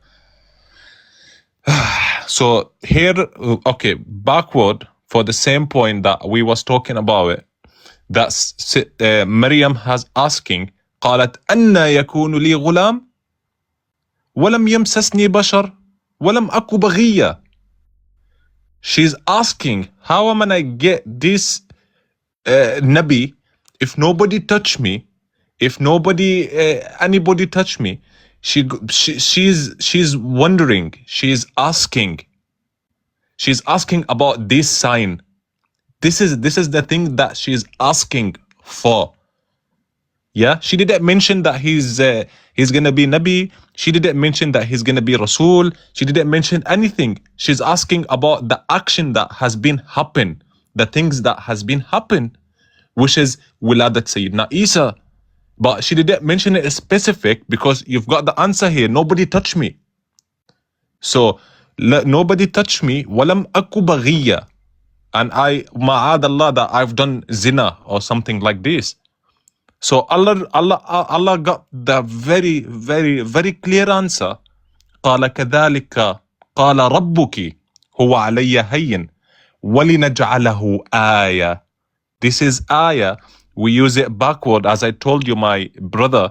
So here, okay, backward for the same point that we was talking about it, that's Maryam has asking, قالت أن يكون لي غلام ولم يمسسني بشر ولم أكو بغية. She's asking, how am I get this Nabi if nobody touch me, if nobody anybody touch me? She's wondering, she's asking about this sign. This is the thing that she's asking for. Yeah, she didn't mention that he's gonna be Nabi. She didn't mention that he's gonna be Rasul. She didn't mention anything. She's asking about the action that has been happen, the things that has been happen, which is Wiladat Sayyidina Isa. But she didn't mention it specific because you've got the answer here. Nobody touch me. So nobody touch me. Walam aku baghiya. And I ma'ad Allah that I've done zina or something like this. So Allah got the very, very, very clear answer. قال كذلك قال ربك هو علي هين ولنجعله آية. This is ayah. We use it backward, as I told you, my brother,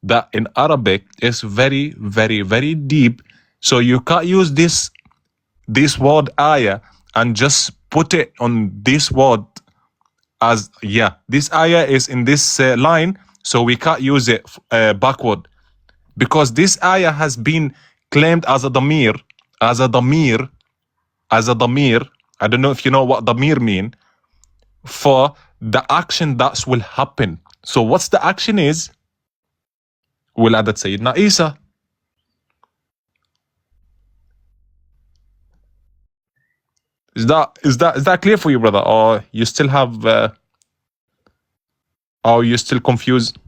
that in Arabic is very, very, very deep. So you can't use this word ayah and just put it on this word as, this ayah is in this line, so we can't use it backward. Because this ayah has been claimed as a damir. I don't know if you know what damir mean. For the action that will happen. So what's the action is? Wiladat Sayyidina Isa. Is that clear for you, brother? Or you still have or you still confused?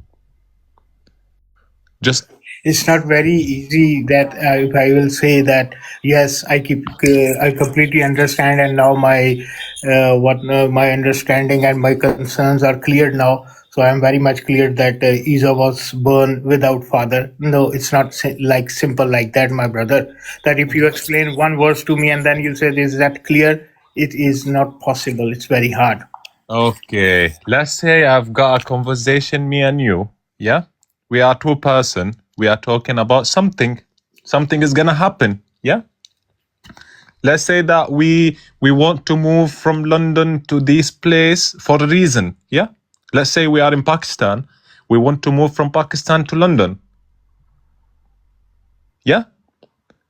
Just it's not very easy that if I will say that yes, I completely understand, and now my my understanding and my concerns are cleared now. So I am very much clear that Isa was born without father. No, it's not simple like that, my brother. That if you explain one verse to me and then you say, "Is that clear?" It is not possible. It's very hard. Okay. Let's say I've got a conversation, me and you. Yeah, we are two person. We are talking about something. Something is gonna happen. Yeah. Let's say that we want to move from London to this place for a reason. Yeah. Let's say we are in Pakistan. We want to move from Pakistan to London. Yeah.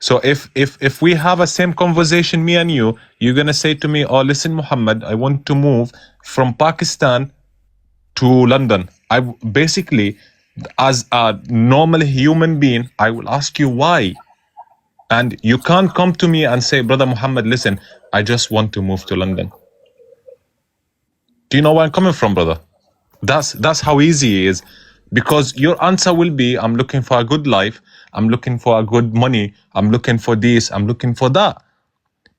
So if we have a same conversation, me and you, you're gonna say to me, "Oh, listen, Muhammad, I want to move from Pakistan to London." I basically, as a normal human being, I will ask you why. And you can't come to me and say, "Brother Muhammad, listen, I just want to move to London." Do you know where I'm coming from, brother? That's how easy it is. Because your answer will be, "I'm looking for a good life. I'm looking for a good money. I'm looking for this. I'm looking for that."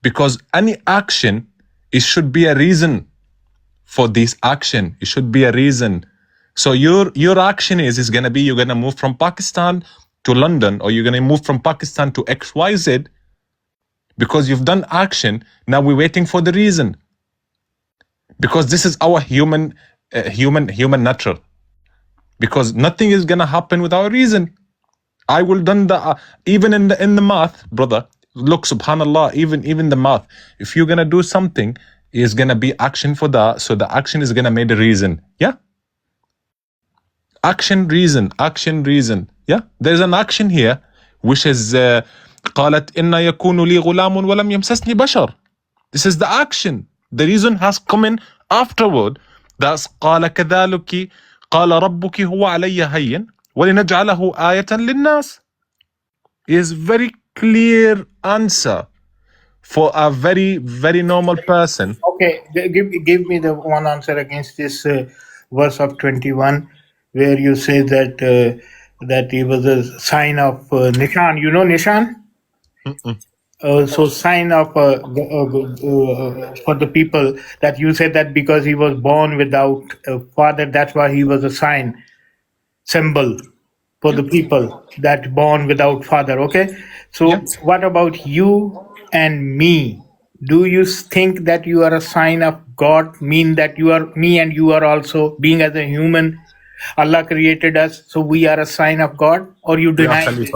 Because any action, it should be a reason for this action. It should be a reason. So your action is gonna be, you're gonna move from Pakistan to London, or you're gonna move from Pakistan to XYZ because you've done action. Now we're waiting for the reason, because this is our human nature. Because nothing is gonna happen without a reason. I will done the even in the math, brother. Look, subhanallah, even the math. If you're gonna do something, is gonna be action for that. So the action is gonna make the reason. Yeah. Action, reason. Yeah. There's an action here, which is قالت إن يكون لي غلام ولم يمسسني بشر. This is the action. The reason has come in afterward. That's قال كذلك قال ربك هو علي هين ولنجعله آية للناس. Is very clear answer for a very, very normal person. Okay, give me the one answer against this verse of 21, where you say that that it was a sign of Nishan. You know Nishan? So sign of for the people, that you said that because he was born without a father, that's why he was a sign, symbol for the people that born without father. Okay, so what about you and me? Do you think that you are a sign of God, mean that you are, me and you are also, being as a human, Allah created us, so we are a sign of God, or you deny this?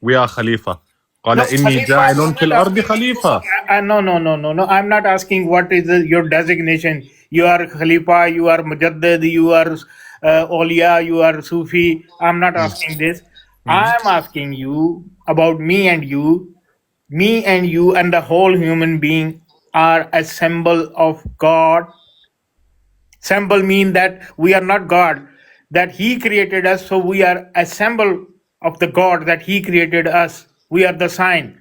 We are Khalifa. قال No, إني Khalifa, جاعل في الأرض خليفة. No. I'm not asking what is your designation. You are Khalifa, you are Mujaddid, you are Awliya, you are Sufi. I'm not asking this. I'm asking you about me and you. Me and you and the whole human being are a symbol of God. Symbol mean that we are not God, that He created us, so we are a symbol of the God that He created us. We are the sign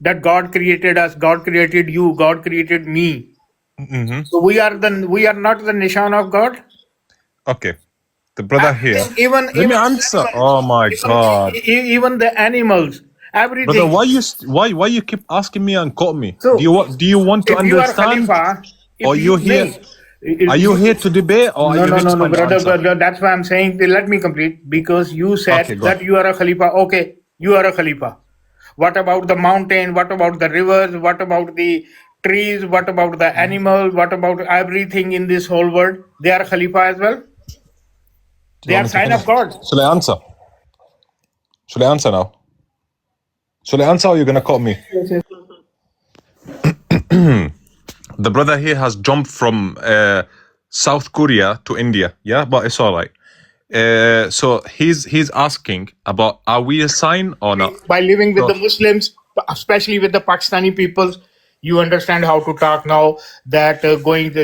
that God created us, God created you, God created me. So we are not the Nishan of God. Okay, the brother here. Even Let me answer. Oh my God. Even the animals, everything. Brother, why you keep asking me and call me? So, do you want to if you are understand? Khalifa, Or you here? Are you here to debate, or are you here to find the answer? brother, that's why I'm saying, let me complete, because you said Okay, go that you are a Khalifa. Okay, you are a Khalifa. What about the mountain? What about the rivers? What about the trees? What about the animals? What about everything in this whole world? They are Khalifa as well. They are sign of God. Shall I answer? Shall I answer now? Shall I answer, or are you going to cut me? Yes. The brother here has jumped from South Korea to India. Yeah, but it's all right. So he's asking about, are we a sign or not? By living with the Muslims, especially with the Pakistani peoples, you understand how to talk now, that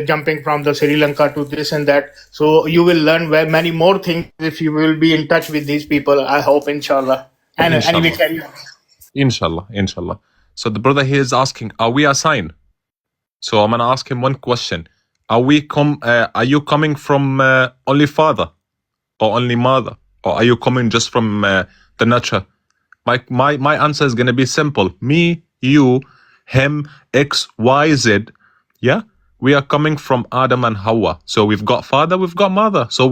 jumping from the Sri Lanka to this and that. So you will learn many more things if you will be in touch with these people, I hope, inshallah. And anyway, carry on. Inshallah. So the brother here is asking, are we a sign? So I'm going to ask him one question. Are you coming from only father or only mother? Or are you coming just from the nature? My answer is going to be simple. Me, you, him, X, Y, Z. Yeah? We are coming from Adam and Hawa. So we've got father, we've got mother. So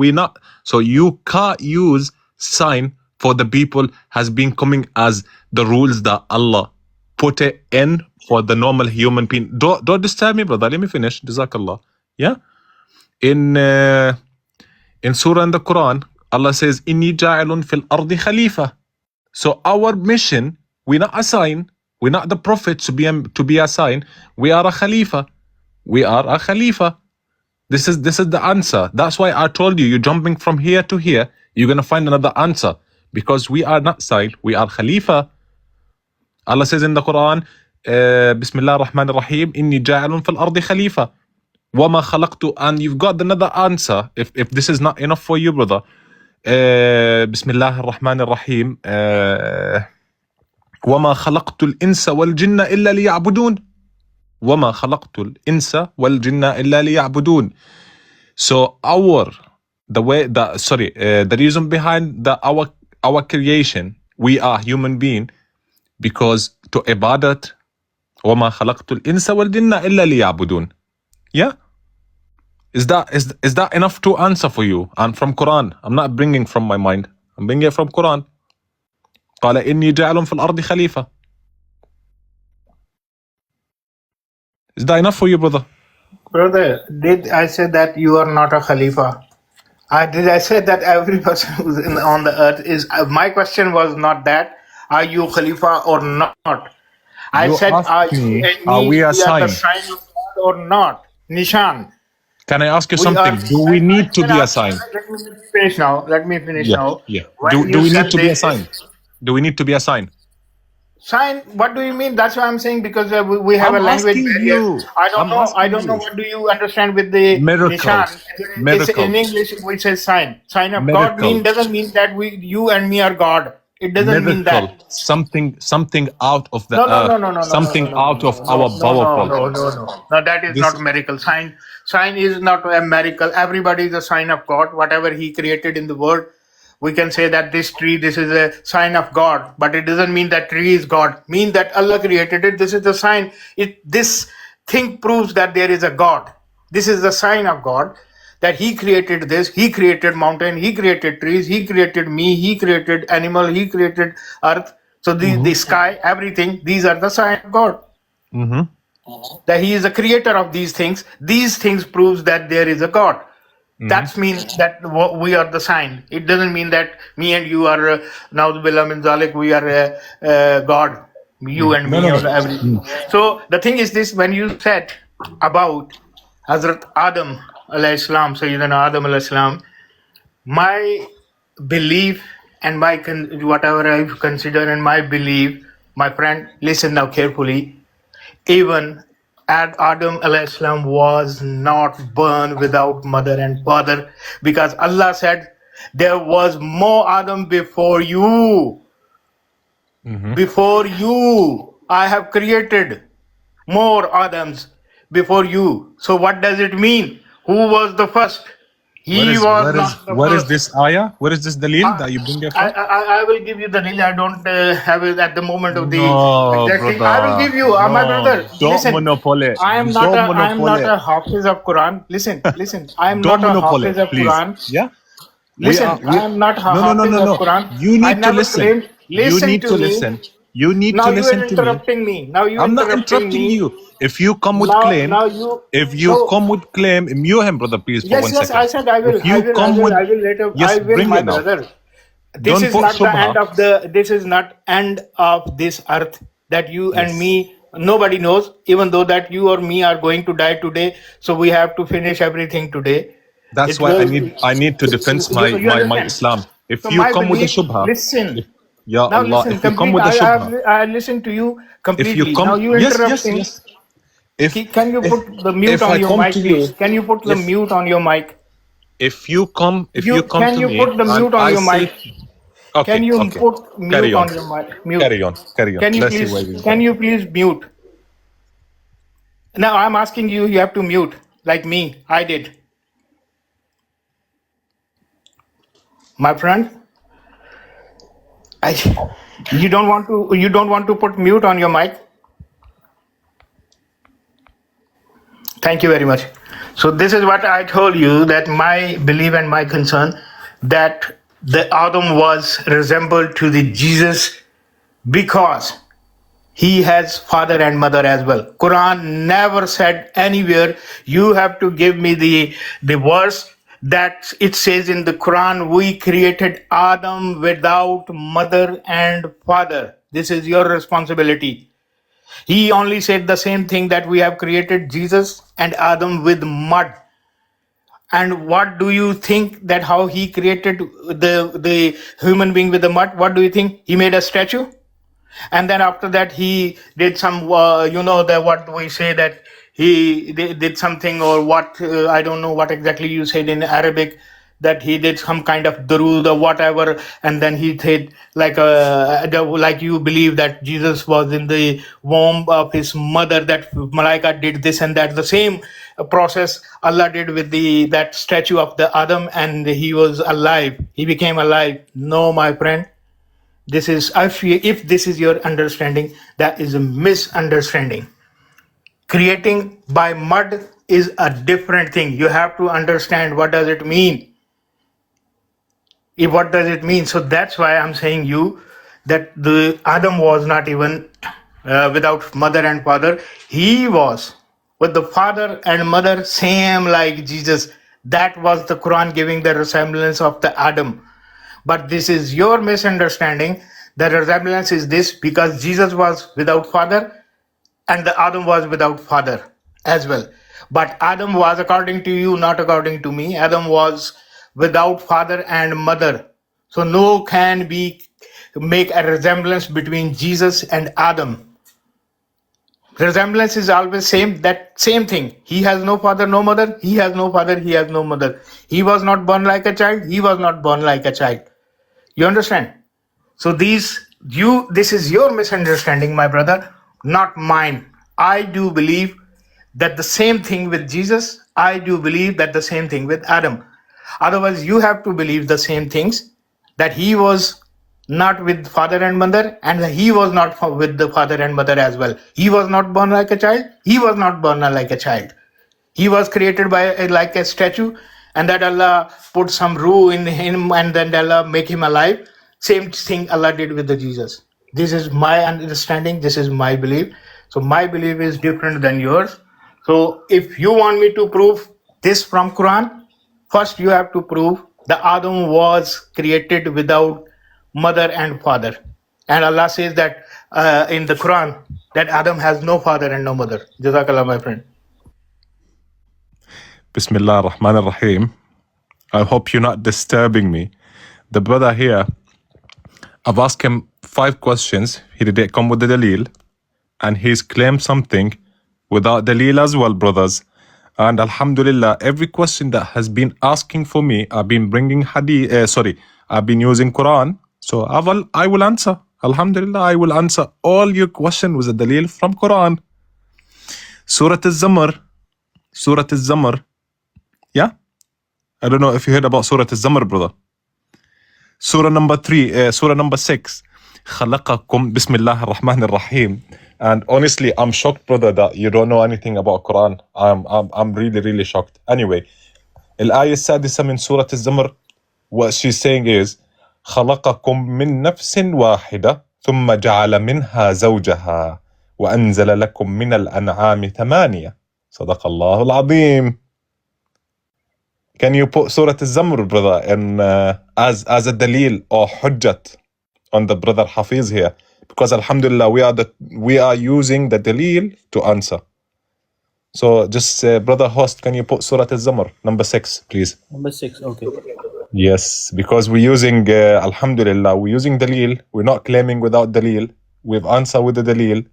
you can't use sign for the people has been coming as the rules that Allah put it in for the normal human being. Don't disturb me, brother. Let me finish. Jazakallah. Yeah? In Surah in the Quran, Allah says, Inni ja'ilun fil ardi khalifa. So our mission, we're not a sign. We're not the prophet to be a sign. We are a khalifa. We are a khalifa. This is the answer. That's why I told you, you're jumping from here to here. You're going to find another answer. Because we are not sign. We are khalifa. Allah says in the Quran, Bismillah ar-Rahman ar-Rahim, Inni ja'ilun fil ardi khalifa. Wama khalaqtu. And you've got another answer. If this is not enough for you, brother. Bismillah ar-Rahman ar-Rahim. وما خلقت الإنس والجن إلا ليعبدون. وما خلقت الإنس والجن إلا ليعبدون. So the reason behind our creation, we are human being, because to ibadat. وما خلقت الإنس والجن إلا ليعبدون. Yeah. Is that enough to answer for you? And from Quran, I'm not bringing from my mind. I'm bringing it from Quran. قال إني جاعل في الأرض خليفة. Is that enough for you, brother? Brother, did I say that you are not a Khalifa? Did I say that every person who's on the earth is? My question was not that. Are you Khalifa or not? I You said, are asked you me, and are me, we a we are the sign? sign of God or not? Nishan. Can I ask you We are. something? Do we need to be a sign? Let me finish now. Let me finish Yeah, now. yeah. When Do you we need said to be a this, sign? Do we need to be a sign? sign, what do you mean? That's what I'm saying, because we have I'm a language asking barrier. you. I don't I'm know. I asking don't know you. what do you understand with the Miracle. nishan. It's in Miracle. English we say sign. Sign of God Miracle. doesn't mean that you and me are God. It doesn't mean Miracle. that. Something out of the No, no, no, earth. no, no, no, no, no, Something no, out of no, our no, no, powerful. no, no, no. No, that is This not miracle. Sign is not a miracle. Everybody is a sign of God. Whatever He created in the world, we can say that this tree, this is a sign of God, but it doesn't mean that tree is God. Mean that Allah created it. This is the sign. This thing proves that there is a God. This is the sign of God, that He created this. He created mountain. He created trees. He created me. He created animal. He created earth. So the sky, everything. These are the sign of God. Mhm. That He is the creator of these things. These things proves that there is a God. That means that we are the sign. It doesn't mean that me and you are now the Bilal min Zalik, we are God, you and No, me no, or no. everything. So the thing is this: when you said about Hazrat Adam alayhi salam, Sayyidina Adam alayhi salam, my belief and whatever I consider and my belief, my friend, listen now carefully. Even Adam alayhi salam was not born without mother and father, because Allah said there was more Adam before you. Before you, I have created more Adams before you. So what does it mean? Who was the first? He was not the where is first. this ayah? Where is this dalil that you bring it from? I will give you the nil. I don't have it at the moment of the No, exact thing. I will brother. give you, my No. brother. Don't Listen, monopoly. Don't I am not monopoly. a hafiz of Quran. Listen. I am Don't not a monopoly, hafiz of please. Quran. Yeah? Listen, I am not a No, no, no, hafiz no, of no. Quran. You I need to never listen. claimed. You Listen need to to me. listen. You need Now to you are listen to me. interrupting me. Now you I'm not interrupting interrupting me. you. If you come with Now claim, now you if you no. come with claim, mute him, brother, please, for Yes, 1 yes. I second. said I will. If you come with, I will later. yes, I will, bring my it now. brother. This Don't is put not the shubha. end of the. This is not end of this earth that you and Yes. me. Nobody knows, even though that you or me are going to die today. So we have to finish everything today. That's It why will. I need to defend You my understand? Islam. If So you my come with the belief. shubha, Listen. if, Ya Now Allah, listen. if you come Complete. with the shubha, I listen to you if you completely. Now come, you yes, yes, interrupting. yes. If Can you if put the mute if on I your come mic, to please? you, Can you put the yes, mute on your mic? if you come Can to you me put the and mute on I your mic? say, Can okay, you okay, put mute carry on, on your mic? Mute. carry on. Let's see where we go. Can you please mute? Now I'm asking you, you have to mute like me. I did. My friend, I, you don't want to put mute on your mic? Thank you very much. So this is what I told you, that my belief and my concern, that the Adam was resembled to the Jesus because he has father and mother as well. Quran never said anywhere you have to give me the verse that it says in the Quran, we created Adam without mother and father. This is your responsibility. He only said the same thing, that we have created Jesus and Adam with mud. And what do you think that how he created the human being with the mud? What do you think? He made a statue? And then after that he did some the what we say, that he did something, or what, I don't know what exactly you said in Arabic, that he did some kind of durood or whatever, and then he said like you believe that Jesus was in the womb of his mother, that Malaika did this and that, the same process Allah did with that statue of the Adam, and he was alive, he became alive. No, my friend, this is, if this is your understanding, that is a misunderstanding. Creating by mud is a different thing. You have to understand what does it mean. What does it mean? So that's why I'm saying you that the Adam was not even without mother and father. He was with the father and mother, same like Jesus. That was the Quran giving the resemblance of the Adam. But this is your misunderstanding. The resemblance is this because Jesus was without father and the Adam was without father as well. But Adam was according to you, not according to me. Adam was without father and mother. So no can be make a resemblance between Jesus and Adam. Resemblance is always same, that same thing. He has no father, no mother. He has no father, he has no mother. He was not born like a child. He was not born like a child. You understand? So this is your misunderstanding, my brother, not mine. I do believe that the same thing with Jesus. I do believe that the same thing with Adam. Otherwise, you have to believe the same things, that he was not with father and mother, and he was not with the father and mother as well. He was not born like a child. He was not born like a child. He was created by like a statue, and that Allah put some ruh in him, and then Allah make him alive. Same thing Allah did with the Jesus. This is my understanding. This is my belief. So my belief is different than yours. So if you want me to prove this from Quran, first you have to prove the Adam was created without mother and father. And Allah says that in the Quran that Adam has no father and no mother. Jazakallah, my friend. Bismillah ar-Rahman ar-Rahim. I hope you're not disturbing me. The brother here, I've asked him 5 questions. He didn't come with the dalil. And he's claimed something without dalil as well, brothers. And alhamdulillah, every question that has been asking for me, I've been bringing hadith, I've been using Quran. So I will answer. Alhamdulillah, I will answer all your questions with a dalil from Quran. Surah Al-Zamr. Surah Al-Zamr. Yeah? I don't know if you heard about Surah Al-Zamr, brother. Surah number 6. خَلَقَكُمْ Bismillah ar-Rahman ar-Rahim. And honestly, I'm shocked, brother, that you don't know anything about Quran. I'm really, really shocked. Anyway, الآية السادسة من سورة الزمر, what she's saying is خَلَقَكُمْ مِن نَفْسٍ وَاحِدَةٍ ثُمَّ جَعَلَ مِنْهَا زَوْجَهَا وَأَنزَلَ لَكُم مِّنَ الْأَنْعَامِ ثَمَانِيَةً صدق الله العظيم. Can you put Surah Al-Zamr, brother, in, as a dalil or hujjat on the brother Hafiz here? Because alhamdulillah, we are using the dalil to answer. So just brother host, can you put Surah Al-Zamr number 6, please? Number 6, okay. Yes, because we're using alhamdulillah, we're using dalil. We're not claiming without dalil. We've answered with the dalil.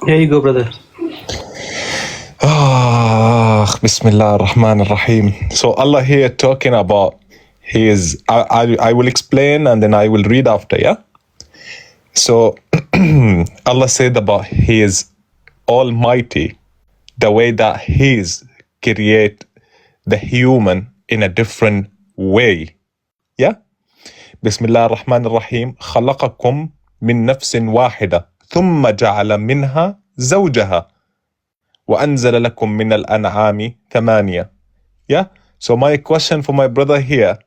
Here you go, brother. Bismillah ar-Rahman ar-Rahim. So Allah here talking about his, I will explain and then I will read after, yeah? So Allah said about his almighty, the way that he's create the human in a different way, yeah? Bismillah ar-Rahman ar-Rahim. خَلَقَكُمْ مِن نَفْسٍ وَاحِدَةٍ ثُمَّ جَعَلَ مِنْهَا زَوْجَهَا وَأَنزَلَ لَكُم مِّنَ الْأَنْعَامِ ثَمَانِيَةً. Yeah? So my question for my brother here,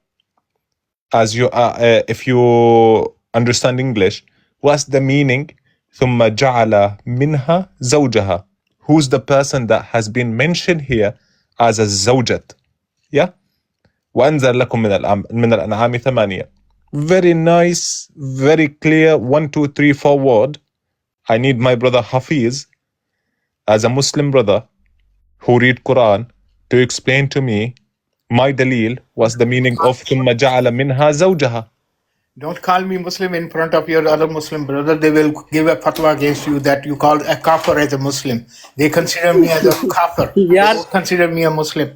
as you if you understand English, what's the meaning ثُمَّ جَعَلَ مِنْهَا زَوْجَهَا? Who's the person that has been mentioned here as a zawjat? Yeah? وَأَنزَلَ لَكُم مِّنَ الْأَنْعَامِ ثَمَانِيَةً. Very nice, very clear, 1, 2, 3, 4 word. I need my brother Hafiz, as a Muslim brother who read Quran, to explain to me my dalil, what's the meaning of ثُمَّ جَعَلَ مِنْهَا زَوْجَهَا. Don't call me Muslim in front of your other Muslim brother. They will give a fatwa against you that you called a kafir as a Muslim. They consider me as a kafir. They Yeah. don't consider me a Muslim.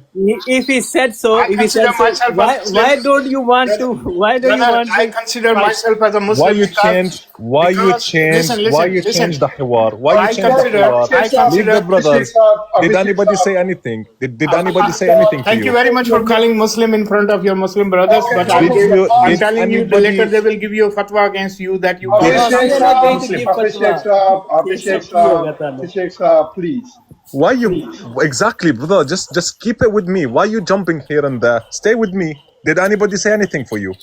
If he said so, I consider myself a why Muslim. don't you want to? Why don't you Brother, want I to? consider myself as a Muslim. Why you because- change? Why you because- change? listen, Why you listen. change the hiwar? Why I you change the consider- hiwar? I consider- Leave the brothers. Did anybody say anything? Did anybody say anything to Thank you very much for calling Muslim in front of your Muslim brothers. Okay, But so I'm did telling you, anybody- later they will give you a fatwa against you that you. we are not going to give Abhishek Saab, please. Why you exactly, brother? Just keep it with me. Why you jumping here and there? Stay with me. Did anybody say anything for you?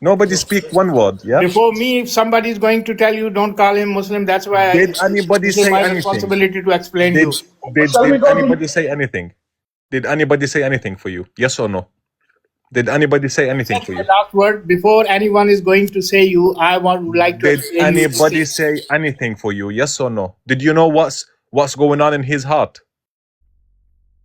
Nobody speak one word. Yeah. Before me, if somebody is going to tell you, don't call him Muslim. That's why. Did anybody this is say my anything? responsibility to explain Did you. Shall we go to- anybody say anything? Did anybody say anything for you? Yes or no? Did anybody say anything for you? Last word before anyone is going to say you. I would like to. Did explain you. anybody say anything for you? Yes or no? Did you know what's going on in his heart?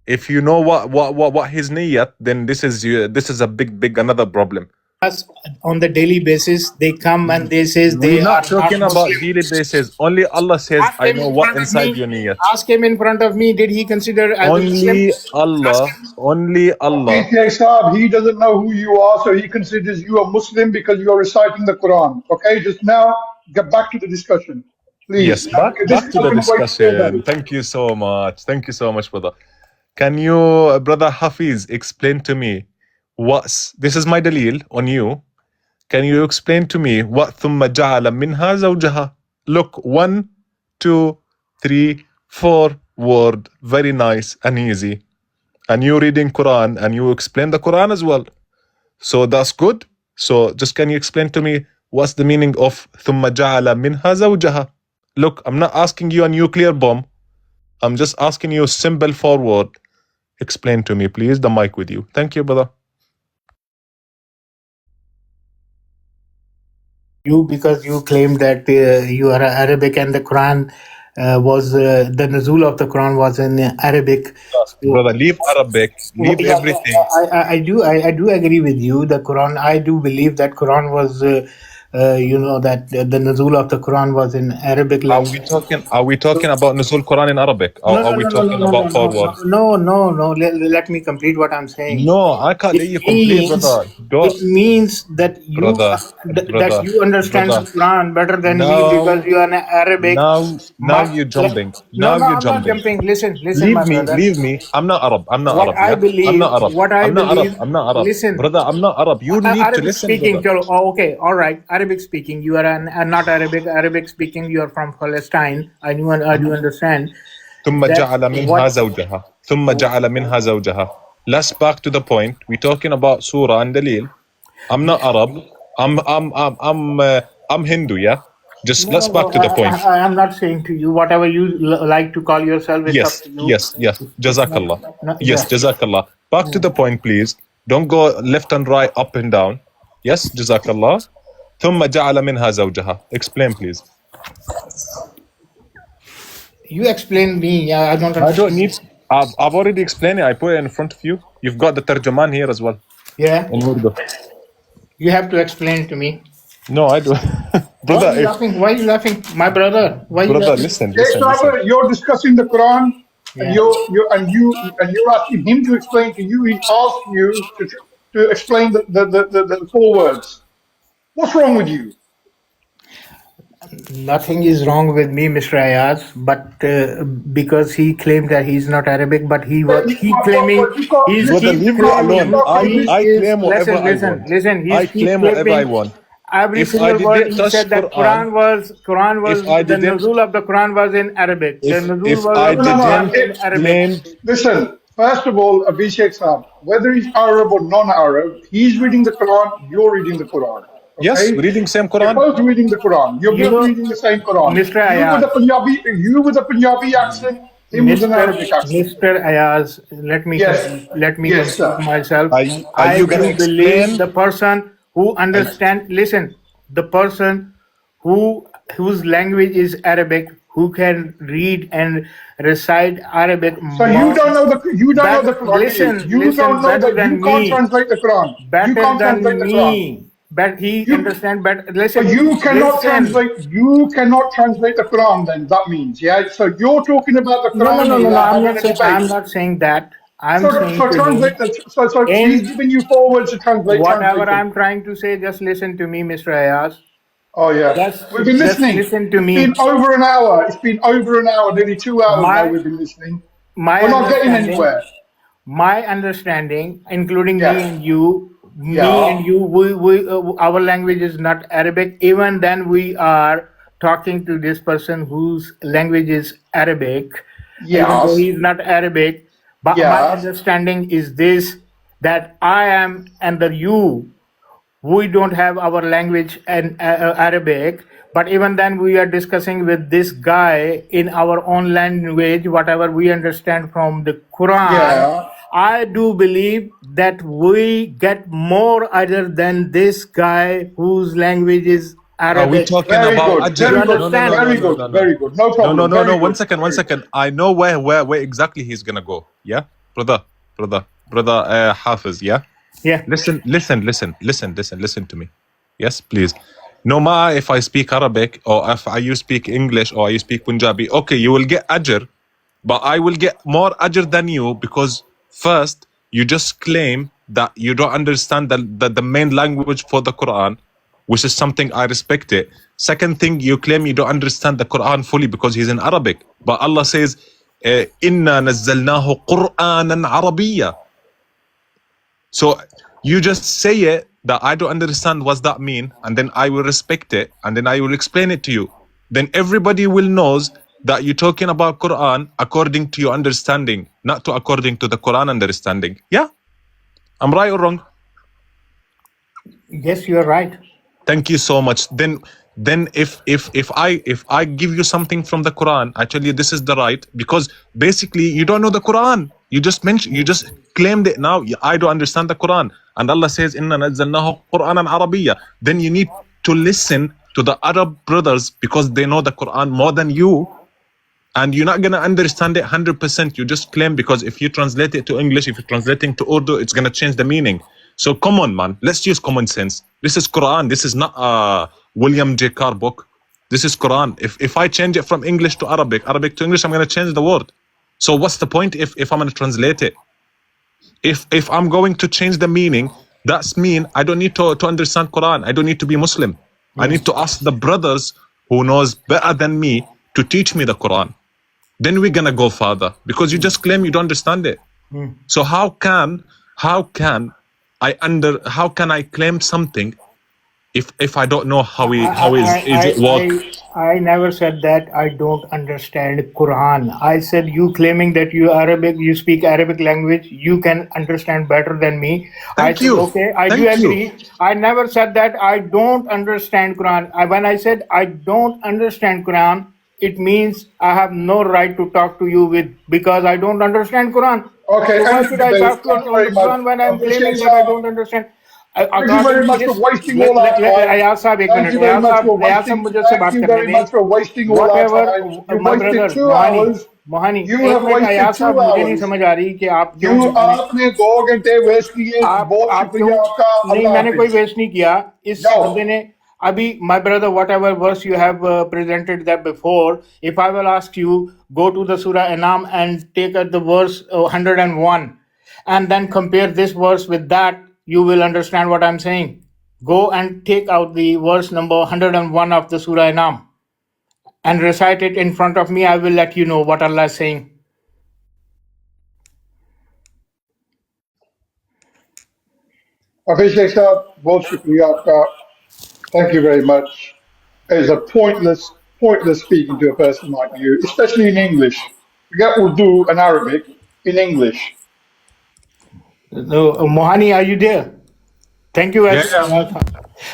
If you know what his niyyat, then this is a big another problem. Us on the daily basis, they come and they says they We're not are talking not about Muslim. daily basis. Only Allah says, Ask I him know in what front of inside me. your niyyat. Ask him in front of me. Did he consider as a Only Muslim? only Allah. Abhishek Saab, he doesn't know who you are, so he considers you a Muslim because you are reciting the Quran. Okay, just now, get back to the discussion. Please. Yes, back to the discussion. Thank you so much. Thank you so much, brother. Can you, brother Hafiz, explain to me this is my dalil on you. Can you explain to me what ثم جعل منها زوجها? Look, 1, 2, 3, 4 word, very nice and easy. And you reading Quran and you explain the Quran as well. So that's good. So just can you explain to me what's the meaning of ثم جعل منها زوجها? Look, I'm not asking you a nuclear bomb. I'm just asking you a simple forward. Explain to me, please. The mic with you. Thank you, brother. You because you claim that you are Arabic and the Quran was the nuzul of the Quran was in Arabic. Brother, leave Arabic, leave Yeah, everything. I do agree with you. The Quran, I do believe that Quran was, that the nuzul of the Quran was in Arabic Are language. we talking about Nuzul Quran in Arabic? Or are we talking about forward? No. Let me complete what I'm saying. No, I can't let you complete, brother. It means that you Brother, that you understand brother. the Quran better than me No. because you are an Arabic. Now you're jumping. Now I'm you're not jumping. jumping. Listen, Leave my me, brother. leave me. I'm not Arab. I'm not What Arab. I Yeah? believe- I'm not Arab. what I I'm not believe- Arab. I'm not Arab. listen. Brother, I'm not Arab. You need to Arabic listen, speaking. brother. Okay, all right. Arabic speaking. You are not Arabic. Arabic speaking. You are from Palestine. I do understand. ثم That جعل منها what- زوجها. ثم جعل منها زوجها. Let's back to the point. We're talking about Surah and Dalil. I'm not Arab. I'm Hindu. Yeah. Just let's back to the point. I am not saying to you whatever you like to call yourself. It's Yes, up to you. yes. Jazakallah. Yes, yeah. Jazakallah. Back to the point, please. Don't go left and right, up and down. Yes, Jazakallah. ثم جعل منها زوجها. Explain, please. You explain me. Yeah, I don't. I don't need. I've already explained it. I put it in front of you. You've got the tarjuman here as well. Yeah, In Urdu. you have to explain to me. No, I do. Brother, Why are you laughing, my brother? Why you brother, laughing? listen. You're discussing the Quran, and Yeah. you're asking him to explain to you. He asked you to explain the 4 words. What's wrong with you? Nothing is wrong with me, Mr. Ayaz, but because he claimed that he's not Arabic, but he claiming he's Brother, keep leave me claiming. alone. he I is- claim whatever I listen, want. Listen, he's I keep claim whatever I claiming want. Every If I single word didn't he touch said that Quran, Quran was if I the didn't- nuzul of the Quran was in Arabic. The If nuzul was I in didn't Arabic. claim, Listen, first of all, Abhishek Saab, whether he's Arab or non-Arab, he's reading the Quran, you're reading the Quran. Okay? yes, reading same You're Quran. both reading the Quran. You're You both know, reading the same Quran. Mr. You Ayaz. with a Punjabi accent, him with an Arabic accent. Mr. Ayaz, let me Yes. complete Yes, sir. myself. Are you I gonna do believe explain? the person who understand. Listen, the person whose language is Arabic, who can read and recite Arabic. So you don't know the Quran. Listen, You don't know better that than you can't me. translate the Quran. You Better can't than translate the Quran. me. but he You- understand. But So listen, you cannot listen. translate the Quran. Then that means, yeah. So you're talking about the No, no, Quran no, no, here, no. I'm having not a saying. I'm debate. not saying that. I'm So saying to translate him, the. So he's in giving you 4 words to translate. whatever Translate them. I'm trying to say, just listen to me, Mr. Ayaz. Oh yeah, Just we've been listening. listen to It's me. been over an hour. It's been over an hour, nearly 2 hours now. We've been listening. My We're not getting understanding, anywhere. my understanding, including Yeah. me and you, Yeah. our language is not Arabic. Even then, we are talking to this person whose language is Arabic, even though Yes. he's not Arabic. But my Yes. understanding is this: that I am under you. We don't have our language and Arabic, but even then we are discussing with this guy in our own language, whatever we understand from the Quran. Yeah. I do believe that we get more other than this guy whose language is Are we Arabic. talking Very about good. Ajr? Very good. No, no, no, Very no, no, good. no, no. Very good. No problem. No, no, no, Very no. One good. second, one Very second. I know where exactly he's gonna go. Yeah, brother, Hafiz. Yeah. Yeah. Listen to me. Yes, please. No matter if I speak Arabic or if you speak English or you speak Punjabi, okay, you will get ajr, but I will get more ajr than you because first you just claim that you don't understand the main language for the Quran, which is something I respect it. Second thing, you claim you don't understand the Quran fully because he's in Arabic, but Allah says, "Inna nazzalnahu Qur'anan Arabiyya." So you just say it that I don't understand what's that mean, and then I will respect it, and then I will explain it to you. Then everybody will knows that you're talking about Quran according to your understanding, not to according to the Quran understanding. Yeah, I'm right or wrong? Yes, you're right. Thank you so much. Then if I give you something from the Quran, I tell you this is the right, because basically you don't know the Quran. You just claimed it now. I don't understand the Quran, and Allah says inna nazzalnahu Qur'anan Arabiyya. Then you need to listen to the Arab brothers because they know the Quran more than you, and you're not gonna understand it 100%. You just claim because if you translate it to English, if you're translating to Urdu, it's gonna change the meaning. So come on, man. Let's use common sense. This is Quran. This is not a William J. Carr book. This is Quran. If I change it from English to Arabic to English, I'm gonna change the word. So what's the point if I'm gonna translate it? If I'm going to change the meaning, that's mean I don't need to understand Quran. I don't need to be Muslim. I need to ask the brothers who knows better than me to teach me the Quran. Then we're gonna go further because you just claim you don't understand it. So how can I claim something if I don't know how it work? I never said that I don't understand Quran. I said you claiming that you speak Arabic language, you can understand better than me. Thank I you. said, okay, I Thank do you. agree. I never said that I don't understand Quran. When I said I don't understand Quran, it means I have no right to talk to you because I don't understand Quran. Okay, So why end of should I debate. talk to Thank you on the very much. Quran when I'm Appreciate claiming that I that. don't understand? Thank you very much for wasting all our time. Ayaz साहब एक Thank minute you very much for Ayaz साहब wasting. मुझे उससे Thank बात you करने very much for wasting all our time. You've my wasted brother 2 hours. Mohani You एक have minute wasted Ayaz 2 साहब मुझे नहीं hours. समझ आ रही कि आप क्यों You आपने 2 घंटे वेस्ट किए. बहुत आप क्यों शुक्रिया आपका. नहीं अल्लाह मैंने कोई हाफिज. वेस्ट नहीं किया इस No. बंदे ने अभी my brother whatever verse you have presented that before, if I will ask you go to the Surah Anam and take at the verse 101 and then compare this verse with that, you will understand what I'm saying. Go and take out the verse number 101 of the Surah Anam and recite it in front of me. I will let you know what Allah is saying. Appreciate that. बहुत शुक्रिया आपका. Thank you very much. It's a pointless speaking to a person like you, especially in English. Forget Urdu and Arabic, in English. Mohani, are you there? Thank you. Yeah.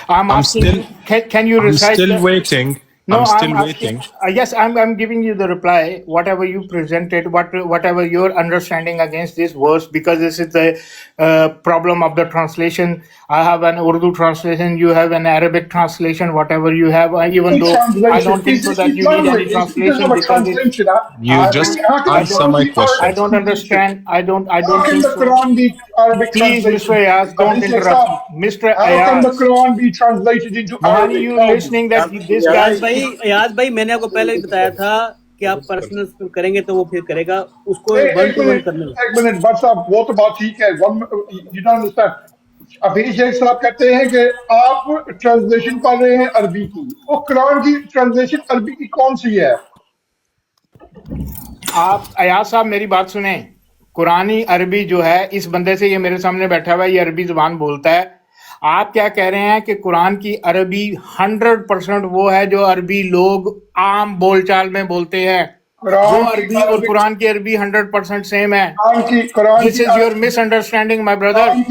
I'm asking. Can you I'm recite? still waiting. No, I'm still I'm waiting. asking. Yes, I'm giving you the reply. Whatever you presented, whatever your understanding against this verse, because this is the problem of the translation. I have an Urdu translation. You have an Arabic translation. Whatever you have, even though I don't think Is so this that you need any Islamic? It doesn't translation have a because it. translation. You just How can the answer Quran my be I question. Arabic don't translation? understand. I don't How can think the so. Quran be Arabic Please, Mr. translation? Ayaz, don't Hafiz Sheikh interrupt me. Saab, Mr. how can the Ayaz, Quran be translated into Mohani, Arabic? you Tell me. listening that this guy? Ayaz भाई मैंने आपको पहले ही बताया था कि आप personal करेंगे तो वो फिर करेगा उसको एक 1 to 1 मिनट करने लो एक मिनट बट साहब वो तो बात ठीक है यू डोंट अंडरस्टैंड अभी शेख साहब कहते हैं कि आप ट्रांसलेशन पढ़ रहे हैं अरबी की वो कुरान की ट्रांसलेशन अरबी की कौन सी है आप अयाज साहब मेरी बात सुने कुरानी अरबी जो है इस बंदे से ये मेरे सामने बैठा हुआ है ये अरबी जुबान बोलता है आप क्या कह रहे हैं कि कुरान की अरबी 100% वो है जो अरबी लोग आम बोलचाल में बोलते हैं वो कुरान की अरबी और अरबी कुरान की अरबी 100% सेम है Quran this is your misunderstanding my brother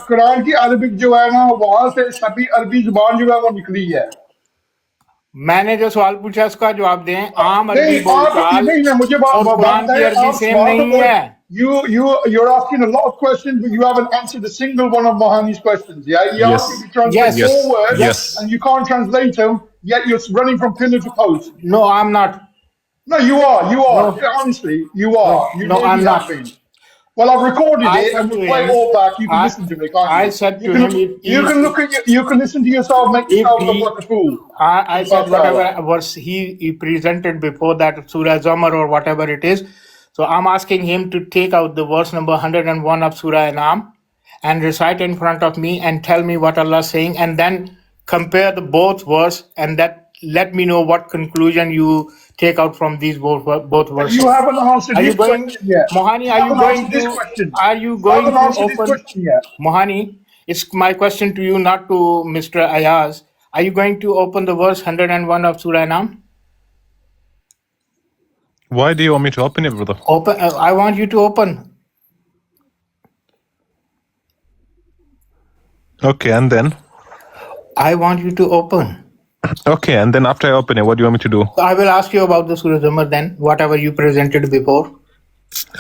Quran की अरबिक जो है ना वहां से सभी अरबी जुबान जो है वो निकली है मैंने जो सवाल पूछा उसका जवाब दें आम अरबी नहीं आप बोलचाल नहीं ना मुझे और बात कुरान की बताएं अरबी आप सेम सवाल तो नहीं है you're asking a lot of questions but you haven't answered a single one of Mohani's questions yeah you Yes. asked him to translate Yes. four words Yes. and you can't translate them yet you're running from pillar to post No, I'm not. no you are No. honestly you are you No, really I'm have not. been well I've recorded I it said and we'll to play him, it all back you can I- listen to it can't I you said you to can him, you can look at you can listen to yourself make if yourself look he, like a fool I said whatever verse he presented before that Surah Zumar or whatever it is. So I'm asking him to take out the verse number 101 of Surah Anam and recite in front of me and tell me what Allah is saying and then compare the both verse and that let me know what conclusion you take out from these both verses. you haven't answered Are you his going, question yet Mohani? Are you haven't going answered this to? question Are you going haven't to answered this open? question yet Mohani, it's my question to you, not to Mr. Ayaz. Are you going to open the verse 101 of Surah Anam? Why do you want me to open it, brother? Open. I want you to open. Okay, and then? I want you to open. Okay, and then after I open it, what do you want me to do? I will ask you about the Surah Zumar then, whatever you presented before.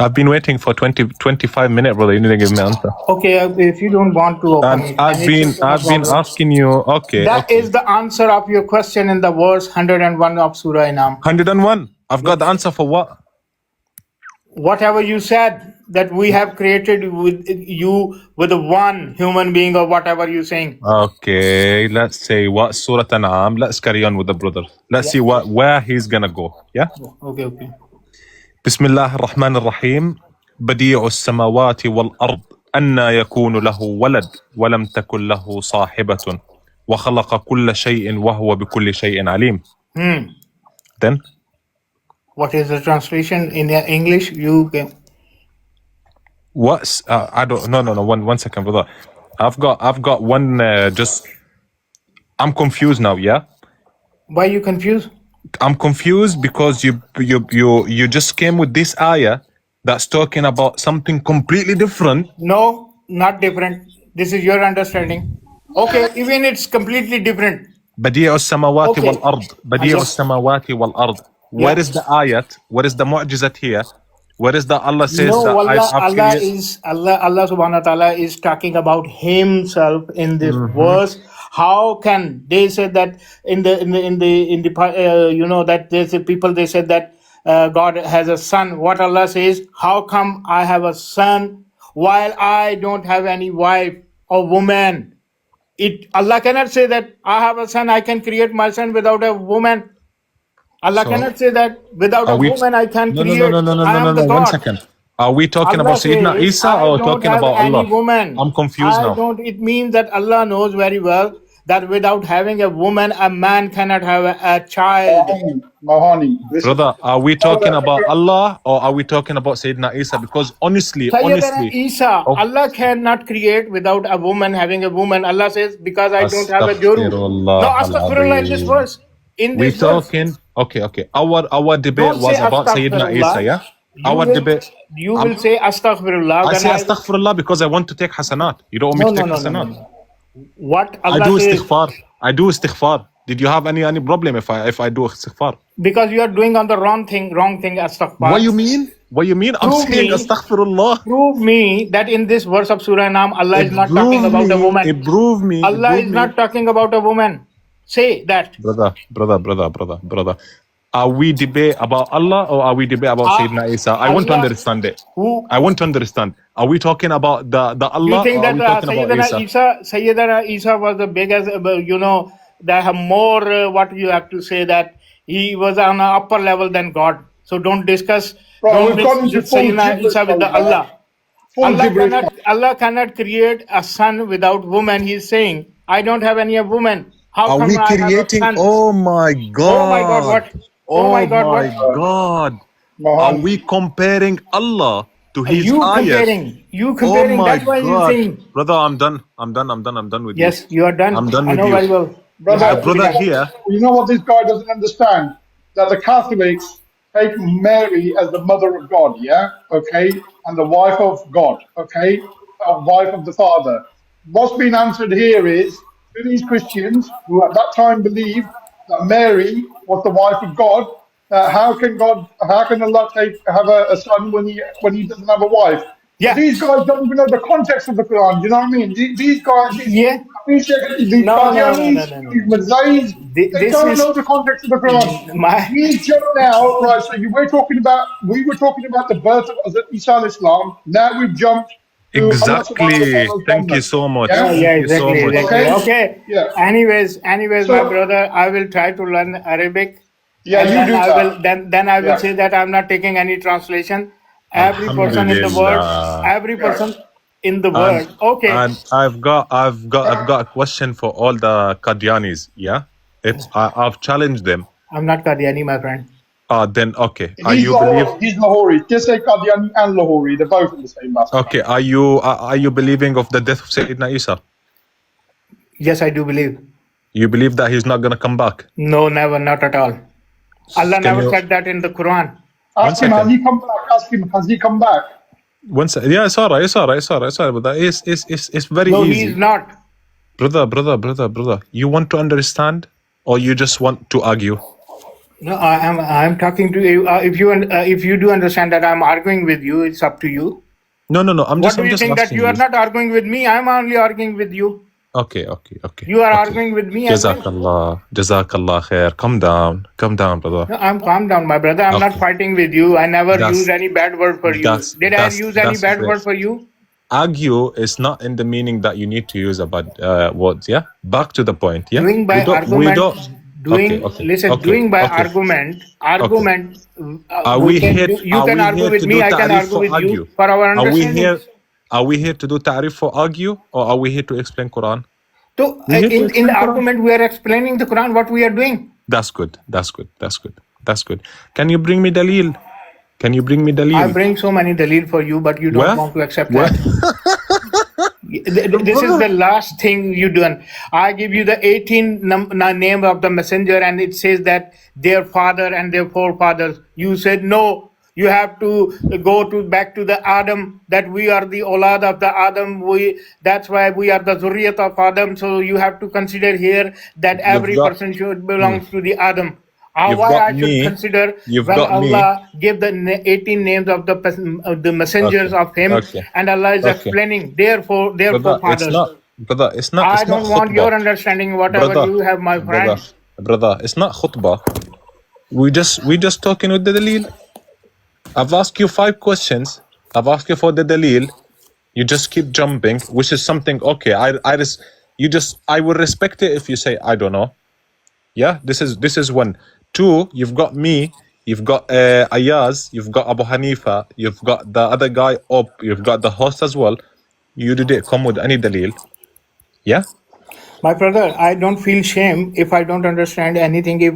I've been waiting for 25 minutes, brother. You didn't give me an answer. Okay, if you don't want to open it, And I've then it's no been problem. asking you. Okay, That okay. is the answer of your question in the verse 101 of Surah Anam. 101. I've got the answer for what? Whatever you said that we have created with you with one human being or whatever you're saying. Okay, let's say what Surah An'am. Let's carry on with the brother. Let's see where he's gonna go. Yeah. Okay. بسم الله الرحمن الرحيم بديع السماوات والأرض أنى يكون له ولد ولم تكن له صاحبة وخلق كل شيء وهو بكل شيء عليم. Then what is the translation in English? You can. What's I don't no one second, brother. I've got one just I'm confused now, yeah? Why are you confused? I'm confused because you just came with this ayah that's talking about something completely different. No, not different. This is your understanding. Okay, even it's completely different. بديع السماوات Okay. والأرض بديع السماوات والأرض. Where is the ayat? Where is the mu'jizat here? Where is the Allah says No, that Allah created... Allah subhanahu wa ta'ala is talking about himself in this verse. How can they say that in the you know that there's people they said that God has a son. What Allah says, how come I have a son while I don't have any wife or woman? Allah cannot say that I have a son, I can create my son without a woman. Allah cannot say that without a woman I can create. I am the God. 1 second. Are we talking Allah about Sayyidina says, Isa I or don't talking have about any Allah? woman. I'm confused now. It means that Allah knows very well that without having a woman, a man cannot have a child. Mahani, Brother, are we talking about Allah or are we talking about Sayyidina Isa? Because honestly, Sayyidina Isa, Allah cannot create without a woman having a woman. Allah says, because I don't have a joru. No, astaghfirullah in this verse. We're talking, okay. Our debate Don't was say about Sayyidina Isa, yeah? You will say astaghfirullah. I say astaghfirullah because I want to take hasanat. You don't want me to take hasanat. What Allah I do says. istighfar. Did you have any problem if I do istighfar? Because you are doing on the wrong thing, astaghfar. What you mean? I'm saying astaghfirullah. Prove me that in this verse of Surah Nam, Allah is not talking about a woman. Prove me. Allah is not talking about a woman. Say that. Brother. Are we debate about Allah or are we debate about Sayyidina Isa? I want to Allah. understand it. Who? I want to understand. Are we talking about the Allah You think or are we that talking about Isa? Sayyidina Isa was the biggest, they have more, what you have to say, that he was on an upper level than God. So don't discuss, Bro, don't we've gone mix into full Sayyidina Isa with the gibberish, Allah. Full gibberish. Allah cannot create a son without woman. He's saying, I don't have any woman. How Are come we I have a creating? son? Oh my God. Oh my God, what? Oh my God, what? God. Are Muhammad. we comparing Allah to his You ayat? comparing, Oh my that's why you're God. saying. Brother, I'm done with you. Yes, you are done. I'm done I with know you. very well. Brother here. You know what this guy doesn't understand? That the Catholics take Mary as the mother of God, yeah? Okay? And the wife of God, okay? Wife of the Father. What's been answered here is, to these Christians who at that time believed that Mary was the wife of God, how can Allah have a son when he doesn't have a wife? Yeah. These guys don't even know the context of the Quran. You know what I mean? These guys, Yeah. these No. Qadianis, these Mazahis, they This don't is know the context of the Quran. my. We jump now, right? So we were talking about the birth of Hazrat Isa alayhi salam. Now we've jumped to Allah subhanahu wa Exactly. ta'ala's Thank you government. so much. Yeah? Yeah, Thank you so exactly. much. Okay. Yeah. Anyways, So- my brother, I will try to learn Arabic. Yeah, and you then do I that. will then I will Yeah. say that I'm not taking any translation. Every person in the world, Okay. And I've got a question for all the Qadianis. Yeah, I've challenged them. I'm not Qadiani, my friend. Then okay. He's Lahori. Just say Qadiani and Lahori. They're both in the same basket. Okay, are you believing of the death of Sayyidina Isa? Yes, I do believe. You believe that he's not gonna come back? No, never, not at all. Allah never said that in the Quran. Ask him, has he come back? Ask him, has he come back? Yeah, it's alright, but that it's very No, easy. he's not. Brother, you want to understand or you just want to argue? No, I'm talking to you. If you do understand that I'm arguing with you, it's up to you. No, I'm What just do you think that asking you are not arguing with me? I'm only arguing with you. Okay. You are arguing with me as well. Jazakallah khair. Calm down, brother. No, I'm calm down, my brother. I'm not fighting with you. I never used any bad word for you. Did I use any bad word for you? Argue is not in the meaning that you need to use about words. Yeah. Back to the point. Yeah. Doing by argument. Doing by Okay. argument. Are we here? You can argue with me. I can argue with you for our understanding. Are we here to do ta'rif for argue, or are we here to explain Quran? So in the argument, we are explaining the Quran. What we are doing. That's good. Can you bring me dalil? I bring so many dalil for you, but you don't want to accept that. This is the last thing you done. I give you the 18 name of the messenger, and it says that their father and their forefathers. You said no. You have to go back to the Adam, that we are the Olad of the Adam. That's why we are the Zurriyat of Adam. So you have to consider here that every person should belongs to the Adam. Why I should consider when Allah gave the 18 names of the messengers of Him, and Allah is explaining their forefathers. It's not. I don't want your understanding, whatever you have, my friend. Brother, it's not khutbah. We just talking with the dalil. I've asked you 5 questions. I've asked you for the dalil. You just keep jumping, which is something okay. I will respect it if you say I don't know. Yeah, this is 1. 2, you've got me, you've got Ayaz, you've got Abu Hanifa, you've got the other guy up, you've got the host as well. You didn't come with any dalil. Yeah? My brother, I don't feel shame if I don't understand anything. If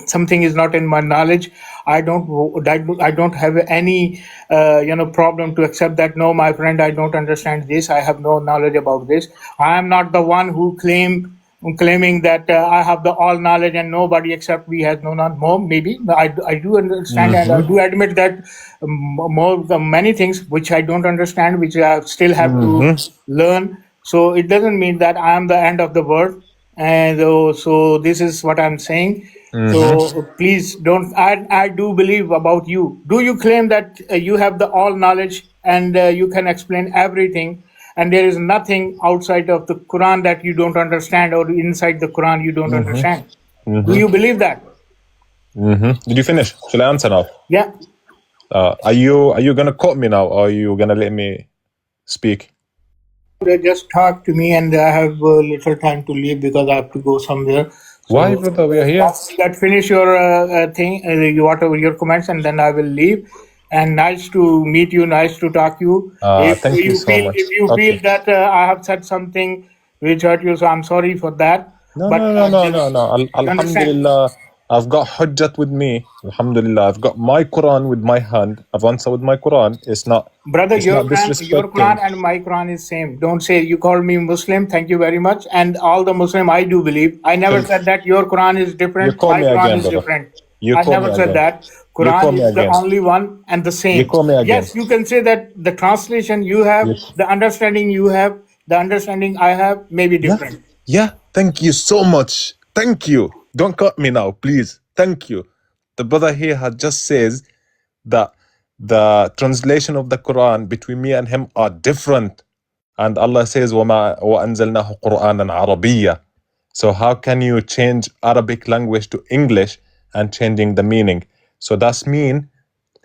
something is not in my knowledge, I don't have any problem to accept that. No, my friend, I don't understand this. I have no knowledge about this. I am not the one who claiming that I have the all knowledge and nobody except me has no knowledge. More maybe I do understand and I do admit that many things which I don't understand, which I still have to learn. So it doesn't mean that I am the end of the world And so this is what I'm saying. So please don't. I do believe about you. Do you claim that you have the all knowledge and you can explain everything, and there is nothing outside of the Quran that you don't understand, or inside the Quran you don't understand? Do you believe that? Did you finish? Shall I answer now? Yeah. Are you gonna quote me now, or are you gonna let me speak? They just talk to me, and I have little time to leave because I have to go somewhere. So Why, brother? We are here. that finish your thing, whatever your comments, and then I will leave. And nice to meet you. Nice to talk to you. Thank you so much. If you Okay. feel that I have said something which hurt you, so I'm sorry for that. No. Understand? Alhamdulillah, I've got hujjat with me. Alhamdulillah, I've got my Quran with my hand. I've answered with my Quran. It's not, Brother, it's your not Quran disrespecting. and my Quran is same. Don't say you call me Muslim. Thank you very much. And all the Muslim I do believe. I never said that your Quran is You different, call my me Quran again, is brother. different. You I call me never said again. that. You call Quran me is the again. only one and the You same. call me again. Yes, you can say that the translation you have, You- the understanding you have, the understanding I have may be different. Yeah, thank you so much. Thank you. Don't cut me now, please. Thank you. The brother here had just says that the translation of the Quran between me and him are different. And Allah says, وَمَا وَأَنزَلْنَاهُ قُرْآنًا عَرَبِيًّا. So how can you change Arabic language to English and changing the meaning? So that's mean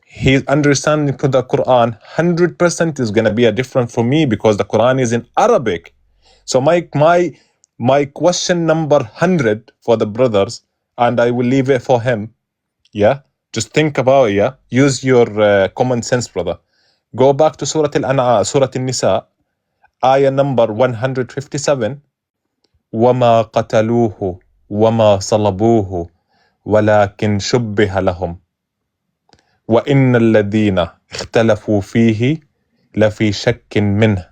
his understanding to the Quran 100% is going to be a different for me because the Quran is in Arabic. So my question number 100 for the brothers, and I will leave it for him. Yeah, just think about it. Yeah, use your common sense, brother. Go back to Surah Al-An'am, Surah An-Nisa, ayah number 157. وما قتلوه وما صلبوه ولكن شبه لهم وإن الذين اختلفوا فيه لفي شك منه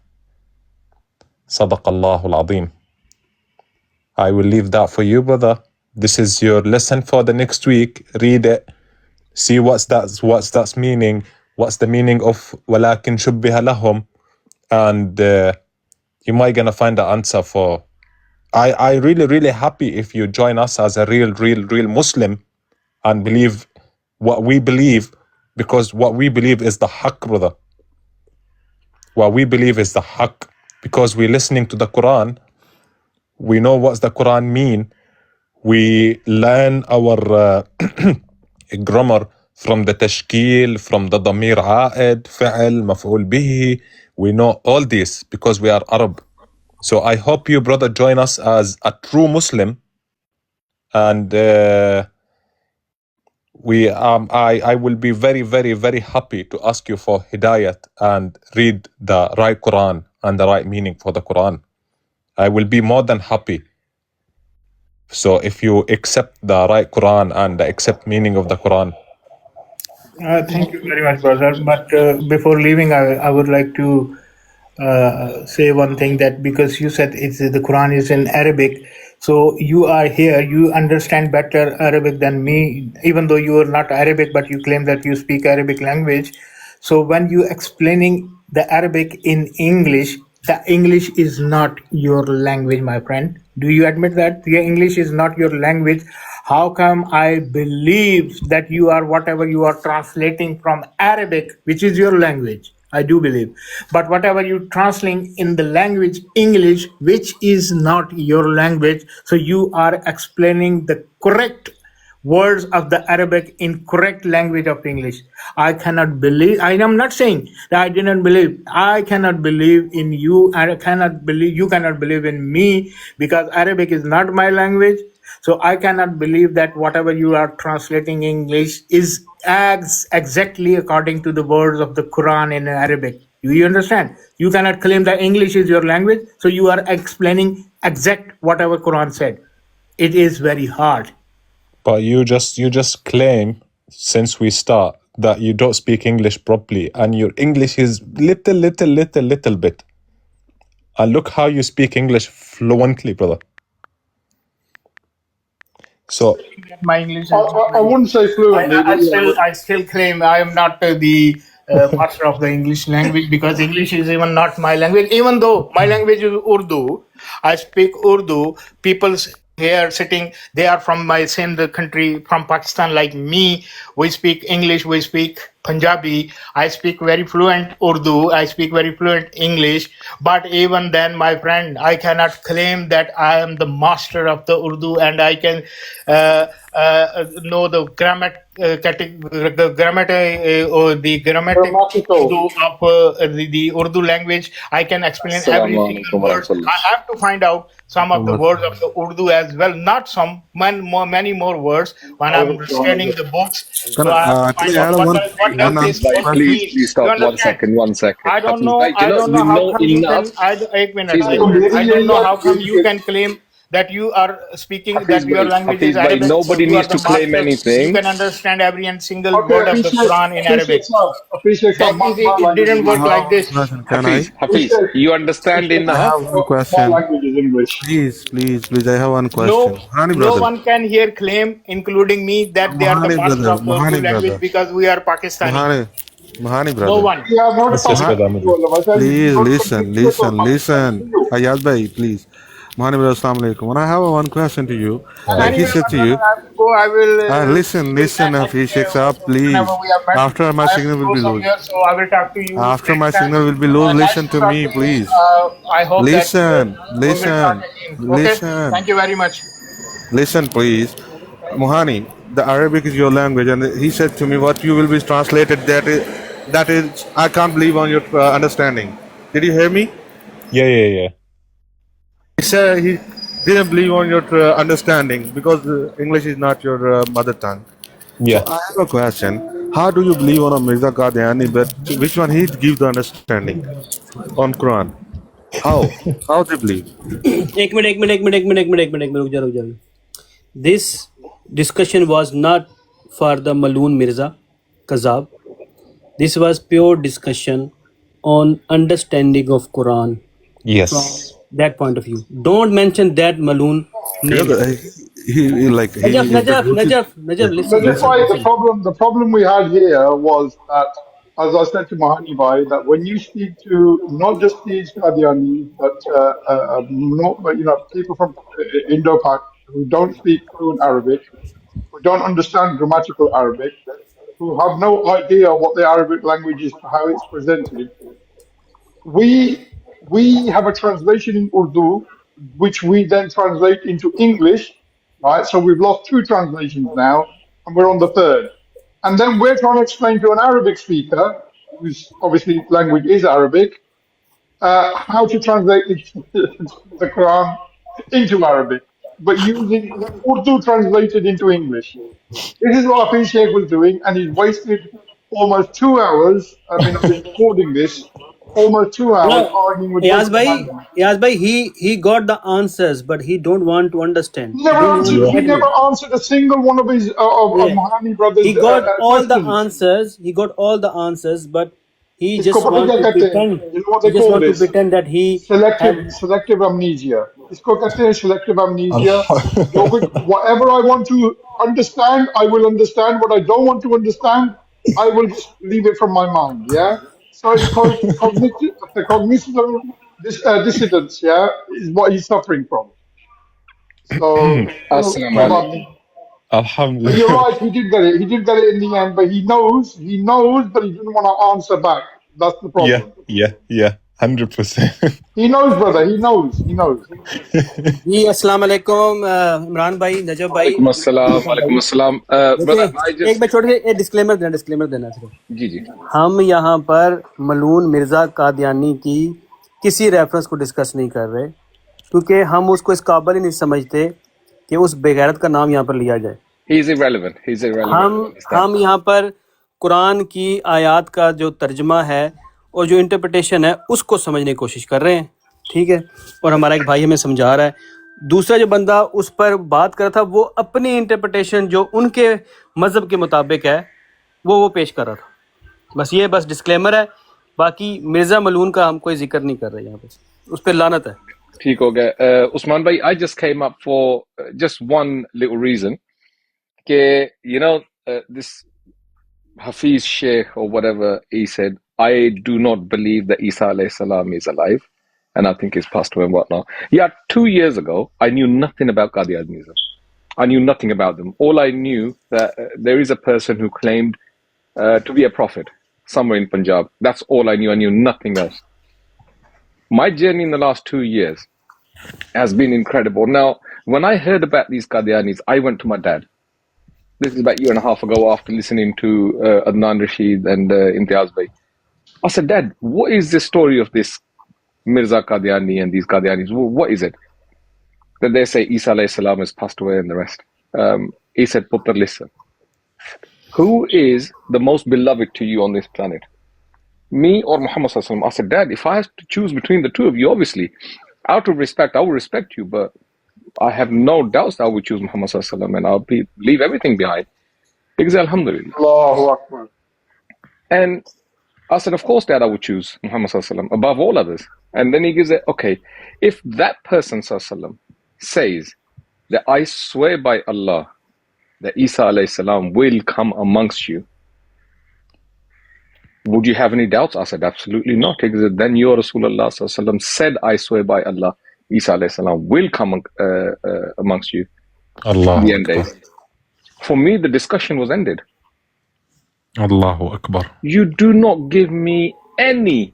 صدق الله العظيم. I will leave that for you, brother. This is your lesson for the next week. Read it. See what's that's meaning. What's the meaning of ولكن شبه لهم, and you might gonna find the answer for. I really happy if you join us as a real Muslim and believe what we believe, because what we believe is the haqq, brother. What we believe is the haqq, because we're listening to the Quran. We know what's the Quran mean. We learn our grammar from the tashkil, from the damir a'id, fa'al, maf'ul bihi. We know all this because we are Arab. So I hope you, brother, join us as a true Muslim, and I will be very happy to ask you for hidayat and read the right Quran and the right meaning for the Quran. I will be more than happy. So if you accept the right Quran and the accept meaning of the Quran. Thank you very much, brother. But before leaving, I would like to say one thing, that because you said the Quran is in Arabic, so you are here, you understand better Arabic than me, even though you are not Arabic, but you claim that you speak Arabic language. So when you explaining the Arabic in English, the English is not your language, my friend. Do you admit that the English is not your language? How come I believe that you are whatever you are translating from Arabic, which is your language? I do believe. But whatever you translating in the language English, which is not your language, so you are explaining the correct words of the Arabic in correct language of English. I cannot believe, I am not saying that I didn't believe. I cannot believe in you. I cannot believe, you cannot believe in me, because Arabic is not my language. So I cannot believe that whatever you are translating English is exactly according to the words of the Quran in Arabic. Do you understand? You cannot claim that English is your language, so you are explaining exact whatever Quran said. It is very hard. But you just claim since we start that you don't speak English properly, and your English is little bit. And look how you speak English fluently, brother. So My English is I wouldn't say fluently, but yeah. I still claim I am not the master of the English language, because English is even not my language, even though my language is Urdu. I speak Urdu. People here sitting, they are from my same country, from Pakistan, like me. We speak English, we speak Punjabi. I speak very fluent Urdu. I speak very fluent English. But even then, my friend, I cannot claim that I am the master of the Urdu and I can know the grammar, the grammatic or the grammatic Grammatical. Urdu of the Urdu language. I can explain every single word. I have to find out some of the words of the Urdu as well. Not some, many more words when I'm studying the books. So I have to find out what does this word mean. Please stop. You 1 understand? second. 1 second. I don't Hafiz know. bhai, I don't know how come you can. Eight minutes. Hafiz Eight bhai. minutes. I don't know how come you can claim that you are speaking, Hafiz that your bhai, language Hafiz is bhai, Arabic. nobody You are needs the to claim master. You anything. can understand every and single Okay, word of the Quran in Arabic. appreciate That my it language didn't is work English. like this. Can I? Hafiz, you understand enough? My language is English. Please, I have one question. No, Mahani no brother. one can here claim, including me, that they are the master of the Urdu language because we are Pakistani. Mahani No brother. one. We are not Yes, yes, brother. Pakistani. I said you Please don't listen. contribute to Pakistan. Ayaz bhai, please. Mahani brother, assalamu alaikum. And I have one question to you. Like he Anyway, said to brother, you, I have to go. I will listen, Hafiz Sheikh Sahab, whenever please. we are met. After my I have signal to will go be low. somewhere, so I will talk to you After my next time. signal will be low, Nice listen to to talk me, to you. please. I hope that we will talk Listen, again. Okay? Thank you very much. listen, please. Mohani, the Arabic is your language, and he said to me, "What you will be translated that is I can't believe on your understanding." Did you hear me? Yeah. He said he didn't believe on your understanding because English is not your mother tongue. So Yeah. I have a question: how do you believe on a Mirza Qadiani, but which one he gives the understanding on Quran? How? How they believe? एक minute रुक जा. This discussion was not for the Maloon Mirza Kazab. This was pure discussion on understanding of Quran from Yes. that point of view. Don't mention that Maloon name. He like he is the Najaf, listen. That's why the problem we had here was that, as I said to Mahani Bhai, that when you speak to not just these Qadianis, but people from Indo-Pak who don't speak fluent Arabic, who don't understand grammatical Arabic, who have no idea what the Arabic language is, how it's presented, we have a translation in Urdu, which we then translate into English, right? So we've lost two translations now, and we're on the third. And then we're trying to explain to an Arabic speaker, whose obviously language is Arabic, how to translate the Quran into Arabic, but using Urdu translated into English. This is what Hafiz Sheikh was doing, and he's wasted almost 2 hours. I mean, I've been recording this, almost 2 hours No, arguing with Yaz Muslim. bhai, he got the answers, but he don't want to understand. He never answered a single one of his of Mahani brothers' He got all the questions. answers. He got all the answers, but he Isko just pata want kya to kehte hain? pretend. You know what He they just call want to this? pretend that he had. Selective amnesia. Isko kehte hain selective amnesia. Whatever I want to understand, I will understand. What I don't want to understand, I will just leave it from my mind. Yeah. So it's called cognitive dissidence. Yeah, is what he's suffering from. So, Assalamu कोई बात alaikum. नहीं. But Alhamdulillah. you're right, he did get it. He did get it in the end, but he knows, but he didn't want to answer back. That's the problem. Yeah. 100%. He knows, brother. He knows. जी अस्सलाम वालेकुम इमरान भाई नजब भाई Walaikum assalam. Brother, I एक just... मैं छोटे से disclaimer देना सिर्फ जी. हम यहाँ पर मलून मिर्ज़ा कादियानी की किसी रेफरेंस को डिस्कस नहीं कर रहे क्योंकि हम उसको इस काबिल ही नहीं समझते कि उस बेगैरत का नाम यहाँ पर लिया जाए. He's irrelevant. हम यहाँ पर कुरान की आयत का जो तर्जमा है और जो इंटरप्रिटेशन है उसको समझने की कोशिश कर रहे हैं, ठीक है. और हमारा एक भाई हमें समझा रहा है. दूसरा जो बंदा उस पर बात कर रहा था वो अपनी इंटरप्रिटेशन जो उनके मज़हब के मुताबिक है वो पेश कर रहा था. बस डिस्क्लेमर है. बाकी मिर्ज़ा मलून का हम कोई जिक्र नहीं कर रहे यहाँ पे. उस पर लानत है. ठीक हो गया. Usman bhai, I just came up for just one little reason. This Hafiz Sheikh or whatever he said, I do not believe that Isa alayhi salam is alive. and I think he's passed away and whatnot. Yeah, 2 years ago, I knew nothing about Qadianism. I knew nothing about them. All I knew that there is a person who claimed to be a prophet somewhere in Punjab. That's all I knew. I knew nothing else. My journey in the last 2 years has been incredible. Now, when I heard about these Qadianis, I went to my dad. This is about a year and a half ago after listening to Adnan Rashid and Imtiaz Bey. I said, Dad, what is the story of this Mirza Qadiani and these Qadianis? What is it? That they say Isa alayhi salam has passed away and the rest. He said, Putter, listen. Who is the most beloved to you on this planet? Me or Muhammad sallallahu alaihi wasallam? I said, Dad, if I have to choose between the two of you, obviously, out of respect, I will respect you, but I have no doubts that I would choose Muhammad sallallahu alaihi wasallam, and I'll leave everything behind. Because alhamdulillah. Allahu Akbar. And I said, of course, Dad, I would choose Muhammad sallallahu alaihi wasallam above all others. And then he gives it, okay, if that person sallallahu alaihi wasallam says that I swear by Allah that Isa alayhi salam will come amongst you, would you have any doubts? I said, absolutely not. He said, then your Rasulullah sallallahu alaihi wasallam said, I swear by Allah, Isa alayhi salam will come amongst you. Allah The end days. For me, the discussion was ended. Allahu Akbar. You do not give me any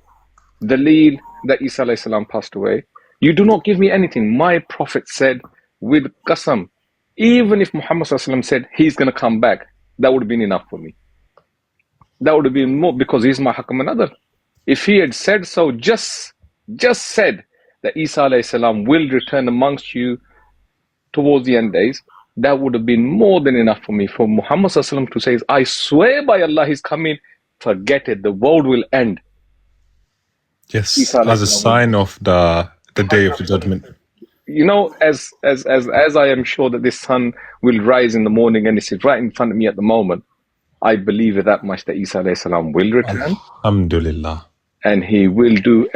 daleel that Isa alayhi salam passed away. You do not give me anything. My prophet said with qasam, even if Muhammad sallallahu alaihi wasallam said he's going to come back, that would have been enough for me. That would have been more, because he's my hakam another. If he had said so, just said that Isa alayhi salam will return amongst you towards the end days, that would have been more than enough for me. For Muhammad sallallahu alaihi wasallam to say, I swear by Allah he's coming, forget it, the world will end. Yes, Isa as a sign of the day of judgment. You know, as I am sure that this sun will rise in the morning, and it's right in front of me at the moment, I believe it that much that Isa alayhi salam will return. Alhamdulillah. And he will do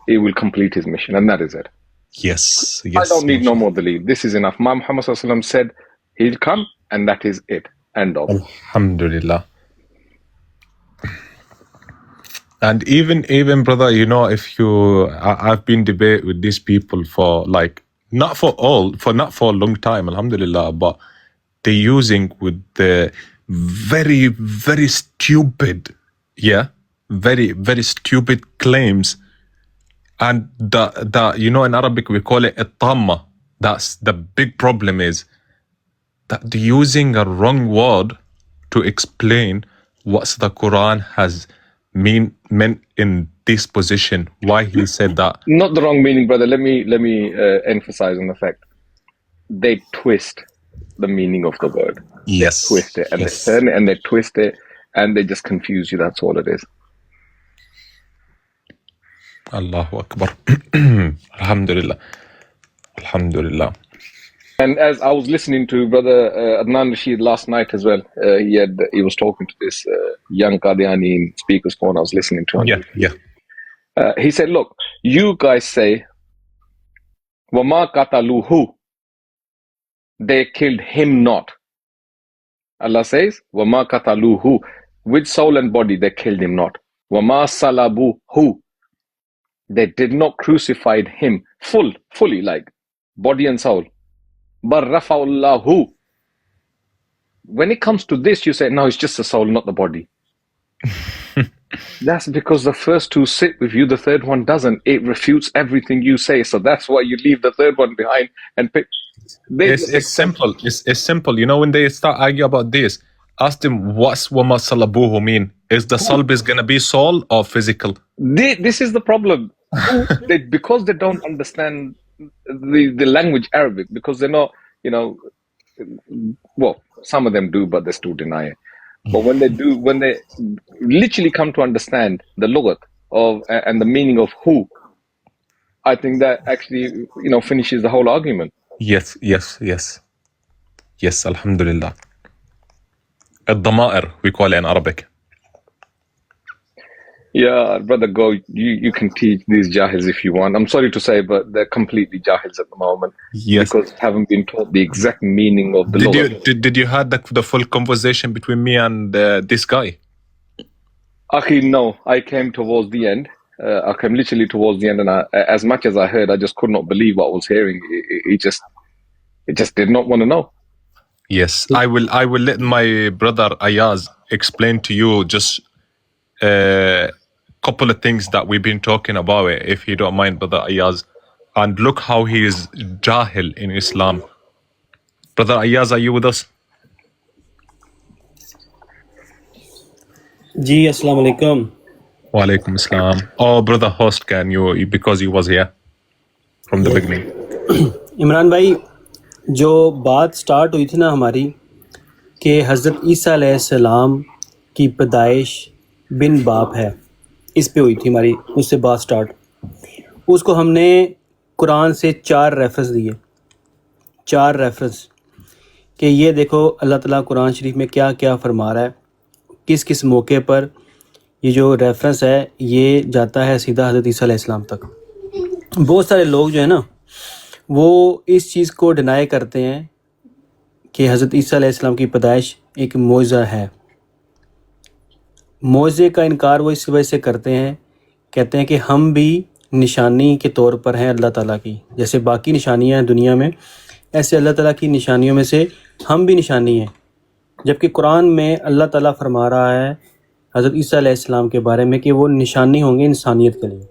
he will complete his mission, and that is it. Yes. I don't need no more belief. This is enough. Muhammad sallallahu alaihi wasallam said he'll come, and that is it. End of. Alhamdulillah. And even brother, you know, I've been debate with these people for not for a long time, alhamdulillah, but they're using with the very, very stupid, very, very stupid claims. And the you know, in Arabic we call it at-tamma. That's the big problem, is that they're using a wrong word to explain what the Quran has meant in this position, why he said that. Not the wrong meaning, brother. Let me emphasize on the fact they twist the meaning of the word. Yes. They twist it, and yes. they turn it, and they twist it, and they just confuse you. That's all it is. Allahu Akbar. Alhamdulillah. Alhamdulillah. And as I was listening to Brother Adnan Rashid last night as well, he was talking to this young Qadiani in speaker's phone. I was listening to him. Yeah. He said, look, you guys say, وَمَا قَتَلُوهُ, they killed him not. Allah says, وَمَا قَتَلُوهُ, with soul and body they killed him not. وَمَا صَلَبُوهُ, they did not crucify him fully, like body and soul. But rafa'ullahu. When it comes to this, you say, no, it's just the soul, not the body. That's because the first two sit with you, the third one doesn't. It refutes everything you say. So that's why you leave the third one behind and pick. It's simple. It's simple. You know, when they start arguing about this, ask them, what's wama salabuhu mean? Is the salb is going to be soul or physical? This is the problem. Because they don't understand the language Arabic, because they're not, you know, well, some of them do, but they still deny it. But when they literally come to understand the lughat of and the meaning of who, I think that actually, you know, finishes the whole argument. Yes, alhamdulillah. Ad-dama'ir, we call it in Arabic. Yeah, brother, go. You can teach these jahils if you want. I'm sorry to say, but they're completely jahils at the moment. Yes. Because haven't been taught the exact meaning of the lughat. Did you had the full conversation between me and this guy? Akhi, no. I came towards the end, I came literally towards the end, and as much as I heard, I just could not believe what I was hearing. It just did not want to know. Yes, I will let my brother Ayaz explain to you just a couple of things that we've been talking about, if you don't mind, brother Ayaz. And look how he is jahil in Islam. Brother Ayaz, are you with us? Ji, assalamu alaikum. Wa alaikum assalam. Oh, brother host, can you, because he was here from the beginning. Imran भाई, जो बात start हुई थी ना हमारी कि हज़रत ईसा अलैहिस्सलाम की पैदाइश बिन बाप है, इस पे हुई थी हमारी, उससे बात स्टार्ट। उसको हमने कुरान से 4 रेफरेंस दिए, 4 रेफरेंस कि ये देखो अल्लाह ताला कुरान शरीफ में क्या क्या फरमा रहा है, किस किस मौके पर ये जो रेफरेंस है ये जाता है सीधा हज़रत ईसा अलैहिस्सलाम तक। बहुत सारे लोग जो है ना वो इस चीज़ को डिनाई करते हैं कि हज़रत ईसा अलैहिस्सलाम की पैदाइश एक मौज़ा है। मौज़े का इनकार वो इस वजह से करते हैं, कहते हैं कि हम भी निशानी के तौर पर हैं अल्लाह ताला की, जैसे बाकी निशानियां हैं दुनिया में, ऐसे अल्लाह ताला की निशानियों में से हम भी निशानी हैं। जबकि कुरान में अल्लाह ताला फरमा रहा है हज़रत ईसा अलैहिस्सलाम के बारे में कि वो निशानी होंगे इंसानियत के लिए।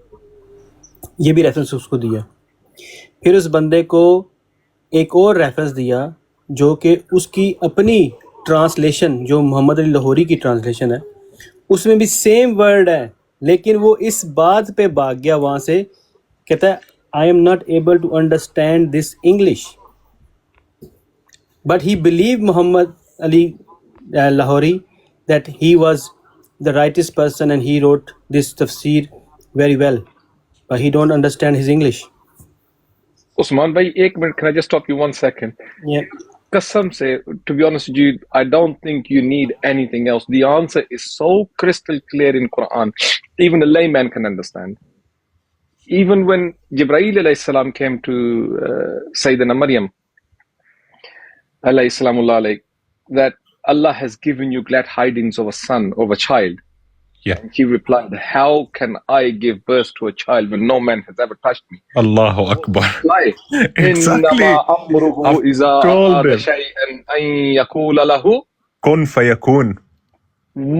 ये भी रेफरेंस उसको दिया। फिर उस बंदे को एक और रेफरेंस दिया जो कि उसकी अपनी ट्रांसलेशन, जो मोहम्मद अली लाहौरी की ट्रांसलेशन है, उसमें भी सेम वर्ड है, लेकिन वो इस बात पे भाग गया वहाँ से, कहता है I am not able to understand this English, but he believe Mohammad Ali Lahori that he was the rightest person and he wrote this तफसीर very well, but he don't understand his English. Usman bhai, 1 minute, can I just stop you 1 second? Yeah. Qasam se, to be honest with you, I don't think you need anything else. The answer is so crystal clear in Quran, even a layman can understand. Even when Jibreel alayhi salam came to Sayyidina Maryam alayhi salamullah alayhi, that Allah has given you glad tidings of a son, of a child. Yeah. And he replied, how can I give birth to a child when no man has ever touched me? Allahu Akbar. Why? Exactly. I've told him. Kun fayakun.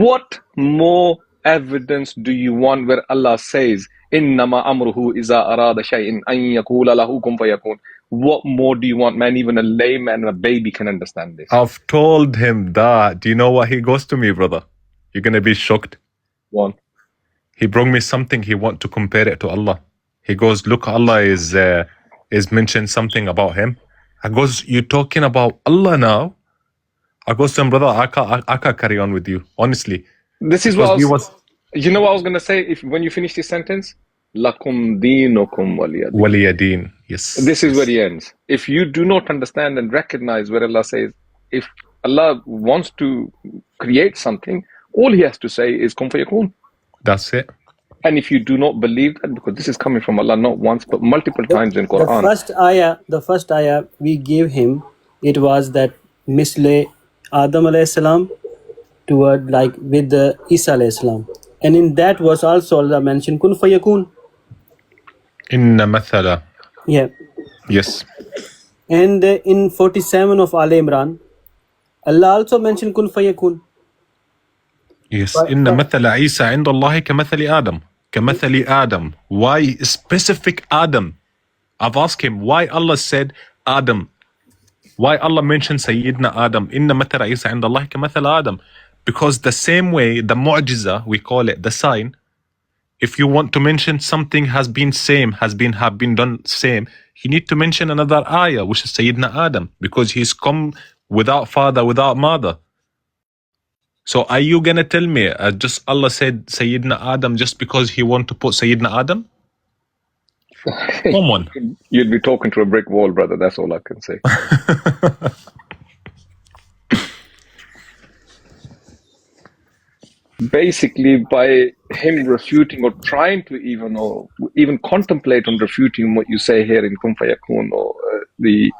What more evidence do you want where Allah says, Innama amruhu iza arada shay'in an yakula lahu kun fayakun? What more do you want, man? Even a layman and a baby can understand this. I've told him that. Do you know what he goes to me, brother? You're going to be shocked. One. He brought me something, he want to compare it to Allah. He goes, look, Allah is mentioned something about him. I goes, you talking about Allah now? I goes to him, brother, I can't carry on with you, honestly. This is what you know what I was going to say when you finish this sentence? Lakum deenukum waliyadeen. Waliyadeen, yes. This is where he ends. If you do not understand and recognize where Allah says, if Allah wants to create something, all he has to say is kun fayakun. That's it. And if you do not believe that, because this is coming from Allah not once but multiple times in Quran. The first ayah we gave him, it was that misle Adam alayhi salam toward like with the Isa alayhi salam. And in that was also Allah mentioned kun fayakun. Inna mathala. Yeah. Yes. And in 47 of Al Imran, Allah also mentioned kun fayakun. Yes. Inna mathala Isa inda Allahi kamathali Adam. Kamathali Adam. Why specific Adam? I've asked him why Allah said Adam. Why Allah mentioned Sayyidina Adam. Inna mathala Isa inda Allahi kamathali Adam. Because the same way, the mu'jiza, we call it, the sign, if you want to mention something has been done same, you need to mention another ayah, which is Sayyidina Adam, because he's come without father, without mother. So are you going to tell me, just Allah said Sayyidina Adam just because he want to put Sayyidina Adam? Come on. You'd be talking to a brick wall, brother. That's all I can say. Basically, by him refuting or trying to even contemplate on refuting what you say here in Kun Fayakun or the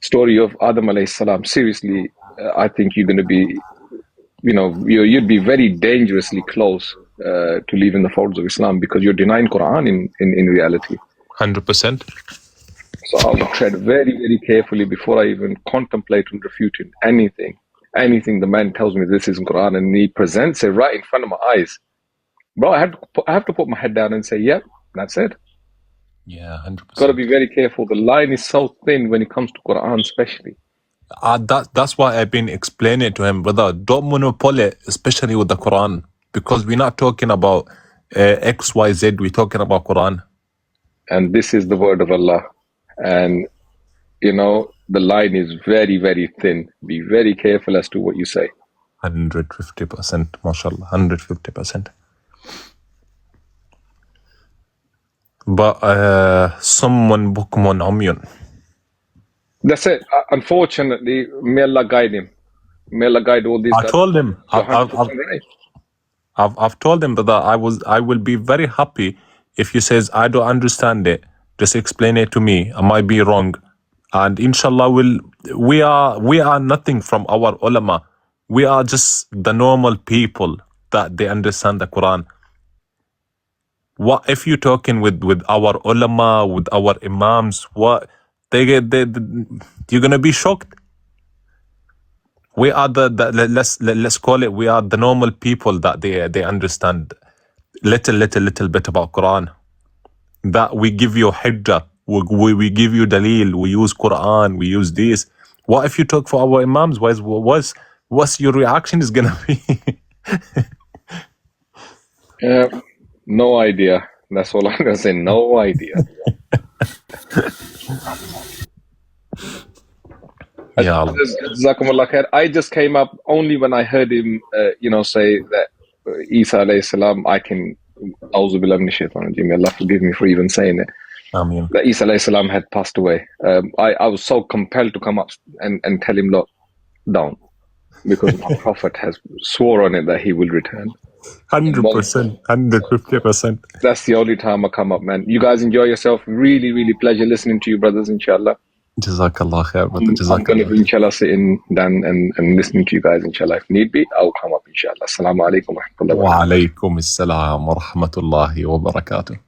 story of Adam alayhi salam, seriously, I think you're going to be, you'd be very dangerously close to leave in the folds of Islam, because you're denying Quran in reality. 100%. So I would tread very, very carefully before I even contemplate and refuting anything. Anything the man tells me this isn't Quran, and he presents it right in front of my eyes. Bro, I have to put my head down and say, yep, that's it. Yeah, 100%. Got to be very careful. The line is so thin when it comes to Quran, especially. That's why I've been explaining it to him, brother. Don't monopoly, especially with the Quran, because we're not talking about X, Y, Z. We're talking about Quran. And this is the word of Allah. And, you know, the line is very, very thin. Be very careful as to what you say. 150%, mashallah, 150%. But someone bukmun umyun. That's it. Unfortunately, may Allah guide him. May Allah guide all these guys. I told him, Right. I've told him that I will be very happy if he says I don't understand it. Just explain it to me. I might be wrong, and inshallah we are nothing from our ulama. We are just the normal people that they understand the Quran. What if you're talking with our ulama, with our imams? What you're gonna be shocked. We are let's call it, we are the normal people that they understand little bit about Quran. That we give you hujjah, we give you dalil, we use Quran, we use this. What if you talk for our imams? What's your reaction is gonna be? No idea. That's all I'm gonna say. No idea. Yeah. Jazakumullah khair. I just came up only when I heard him, say that Isa alayhi salam. I can. Auzu billahi minash shaitanir rajim. May Allah forgive me for even saying it. Ameen. That Isa alayhi salam had passed away. I was so compelled to come up and tell him, look, down, because my Prophet has swore on it that he will return. 100%, 150%. That's the only time I come up, man. You guys enjoy yourself. Really, really pleasure listening to you, brothers, inshallah. Jazakallah khair. I'm going to, inshallah, sit in down and listening to you guys, inshallah. If need be, I'll come up, inshallah. Assalamu alaikum wa rahmatullahi wa barakatuh. Wa alaikum assalam wa rahmatullahi wa barakatuh.